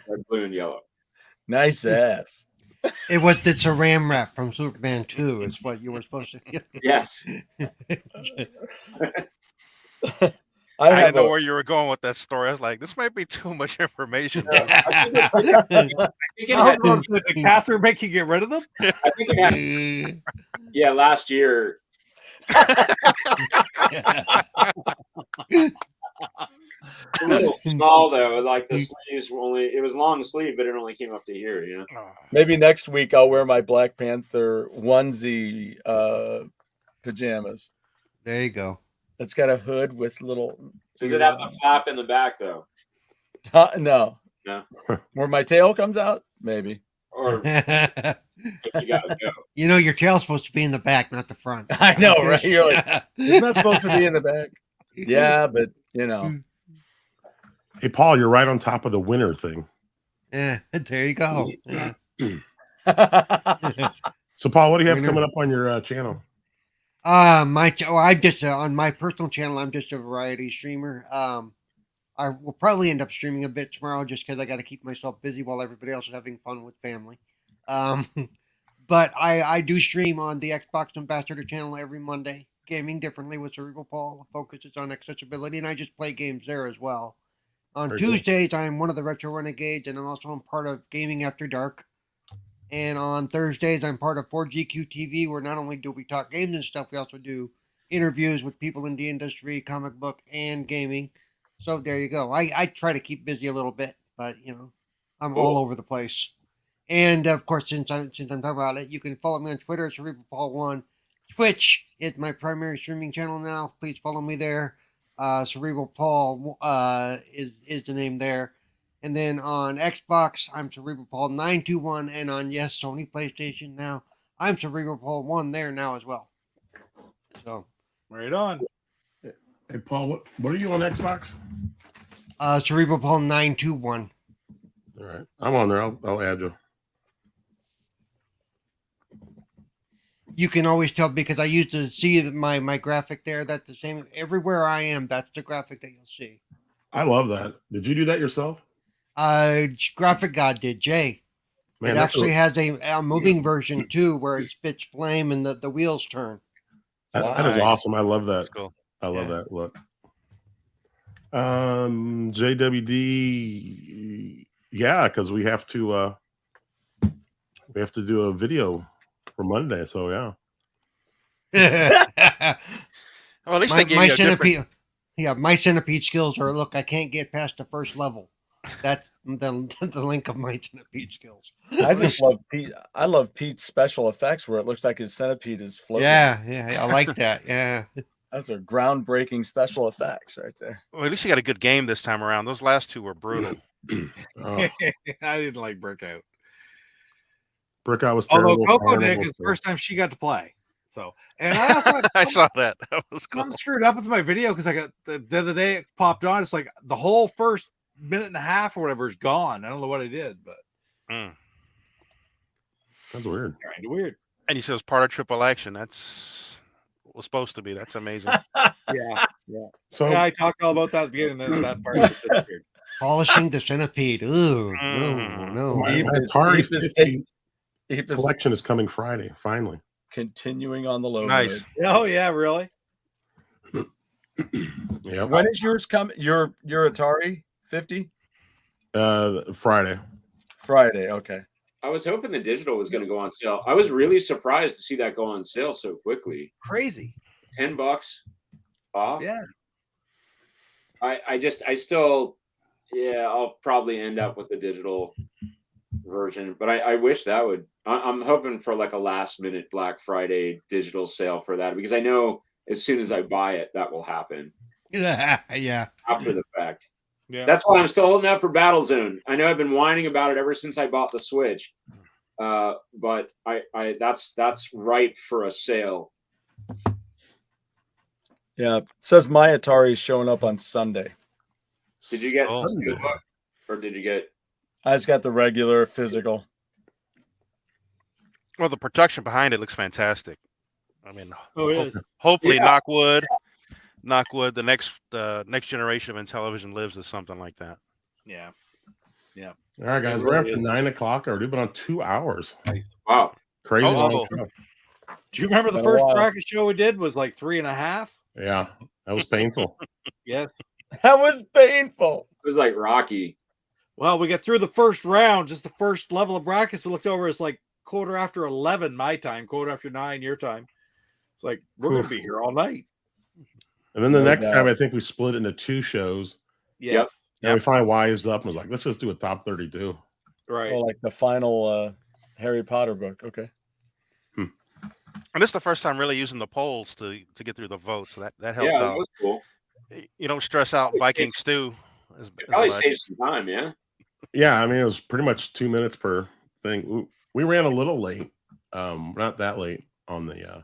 red, blue, and yellow. Nice ass. It's a ram wrap from Superman 2 is what you were supposed to get. Yes. I didn't know where you were going with that story. I was like, this might be too much information. Did Catherine make you get rid of them? I think it had, yeah, last year. A little small though, like the sleeves were it was long sleeve, but it only came up to here, Maybe next week I'll wear my Black Panther onesie pajamas. There you go. It's got a hood with little. Does it have the flap in the back though? No. Where my tail comes out, maybe. Or you gotta go. Your tail's supposed to be in the back, not the front. I know, right? You're like, it's not supposed to be in the back. Yeah, but Hey, Paul, you're right on top of the winner thing. Yeah, there you go. Yeah. So, Paul, what do you have coming up on your channel? I just on my personal channel, I'm just a variety streamer. I will probably end up streaming a bit tomorrow just because I got to keep myself busy while everybody else is having fun with family. But I do stream on the Xbox Ambassador channel every Monday. gaming differently with Cerebral Paul. The focus is on accessibility, and I just play games there as well. On Very Tuesdays, I'm one of the Retro Renegades, and I'm also part of Gaming After Dark. And on Thursdays, I'm part of 4GQ TV, where not only do we talk games and stuff, we also do interviews with people in the industry, comic book, and gaming. So there you go. I try to keep busy a little bit, but I'm all over the place. And of course, since I'm talking about it, you can follow me on Twitter, Cerebral Paul 1. Twitch is my primary streaming channel now. Please follow me there. Cerebral Paul is the name there. And then on Xbox, I'm Cerebral Paul 921, and on Sony PlayStation now, I'm Cerebral Paul 1 there now as well. So right on. Hey Paul, what are you on Xbox? Cerebral Paul 921. All right, I'm on there. I'll add you. You can always tell because I used to see my graphic there. That's the same everywhere I am. That's the graphic that you'll see. I love that. Did you do that yourself? Graphic God did, Jay. Man, it actually has a moving version too, where it spits flame and the wheels turn. That is awesome. I love that. That's cool. I love that look. JWD, yeah, because we have to do a video for Monday. So yeah. Well, at least they gave you a centipede. Yeah, my centipede skills are look. I can't get past the first level. That's the link of my centipede skills. I just love Pete. I love Pete's special effects where it looks like his centipede is floating. Yeah, I like that. Yeah, those are groundbreaking special effects right there. Well, at least you got a good game this time around. Those last two were brutal. I didn't like Breakout. Breakout was terrible. Although Coco Nick is the first time she got to play. So, and I also I saw that. That was cool. I'm screwed up with my video because I got the other day it popped on. It's like the whole first minute and a half or whatever is gone. I don't know what I did, but that's weird. Kind of weird. And you said it was part of Triple Action. That's was supposed to be. That's amazing. Yeah. So yeah, I talked all about that at the beginning. Then that part disappeared. Polishing the centipede. Ooh, no. My Atari 50 collection is coming Friday. Finally, continuing on the low. Nice. Oh yeah, really? Yeah. When is yours coming? Your Atari 50? Friday. Friday. Okay. I was hoping the digital was going to go on sale. I was really surprised to see that go on sale so quickly. Crazy. $10 off. Yeah. I still, I'll probably end up with the digital version, but I wish that would. I'm hoping for like a last minute Black Friday digital sale for that because I know as soon as I buy it, that will happen. Yeah. After the fact. Yeah. That's why I'm still holding out for Battlezone. I know I've been whining about it ever since I bought the Switch. But I that's ripe for a sale. Yeah. It says my Atari is showing up on Sunday. Did you get the book or did you get I just got the regular physical. Well, the production behind it looks fantastic. I mean, Yeah. hopefully, knock wood, the next generation of Intellivision lives is something like that. Yeah. All right, guys, we're after 9 o'clock already. Been on 2 hours. Nice. Wow, crazy long cool. show. Do you remember the first bracket show we did was like 3.5? Yeah, that was painful. Yes. That was painful. it was like Rocky. Well, we got through the first round, just the first level of brackets. We looked over, it's like 11:15 my time, 9:15 your time. It's like we're going to be here all night. And then the No next doubt. time, I think we split into 2 shows. Yes. And we finally wised up and was like, let's just do a top 32. Right. Oh, like the final Harry Potter book. Okay. And this is the first time really using the polls to get through the votes. So that helps Yeah, that out. was cool. You don't stress out Viking stew. It probably saved some time, yeah. Yeah, I mean, it was pretty much 2 minutes per thing. We ran a little late, not that late on the.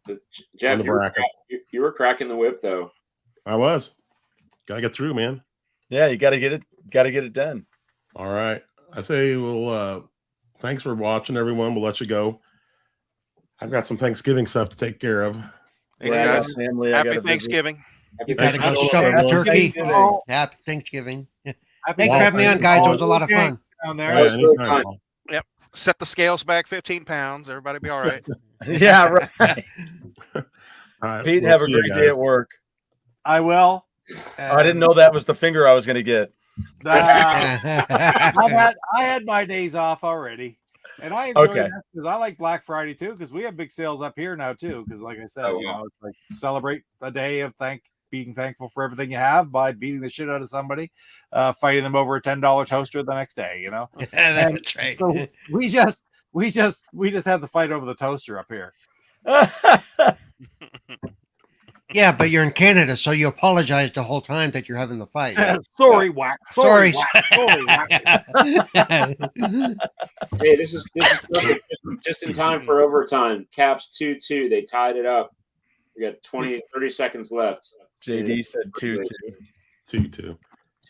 But Jeff, the bracket. you were cracking the whip though. I was. Gotta get through, man. Yeah, you got to get it. Got to get it done. All right. I say, well, thanks for watching, everyone. We'll let you go. I've got some Thanksgiving stuff to take care of. Thanks, Yeah, I got guys. family, I Happy gotta visit. Thanksgiving. You gotta go Thanksgiving. stuff the turkey. Thanksgiving. Happy Thanksgiving. Happy Thanks for having me on, guys. It was a lot of fun. down Yeah, there. was really anytime, fun. Paul. Set the scales back 15 pounds. Everybody be all right. Yeah, right. Pete, we'll have a see you great day guys. at work. I will. I didn't know that was the finger I was going to get. I had my days off already, and I enjoy Okay. that because I like Black Friday too. Because we have big sales up here now too. Because like I said, Oh, you wow. know, it's like celebrate a day of being thankful for everything you have by beating the shit out of somebody, fighting them over a $10 toaster the next day. You know, That's right. so we just have the fight over the toaster up here. Yeah, but you're in Canada, so you apologize the whole time that you're having the fight. Sorry, whack. Sorry. Sorry, whack. Hey, this is perfect. Just in time for overtime. Caps 2-2. They tied it up. We got 30 seconds left. JD said 2-2. 2-2.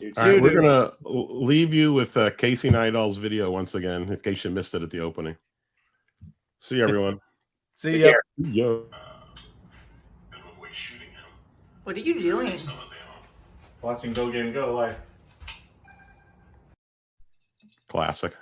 2-2. All right, we're gonna leave you with Casey Neidall's video once again, in case you missed it at the opening. See you, everyone. See ya. Yo. What are you doing? Watching GoGameGo live. Classic.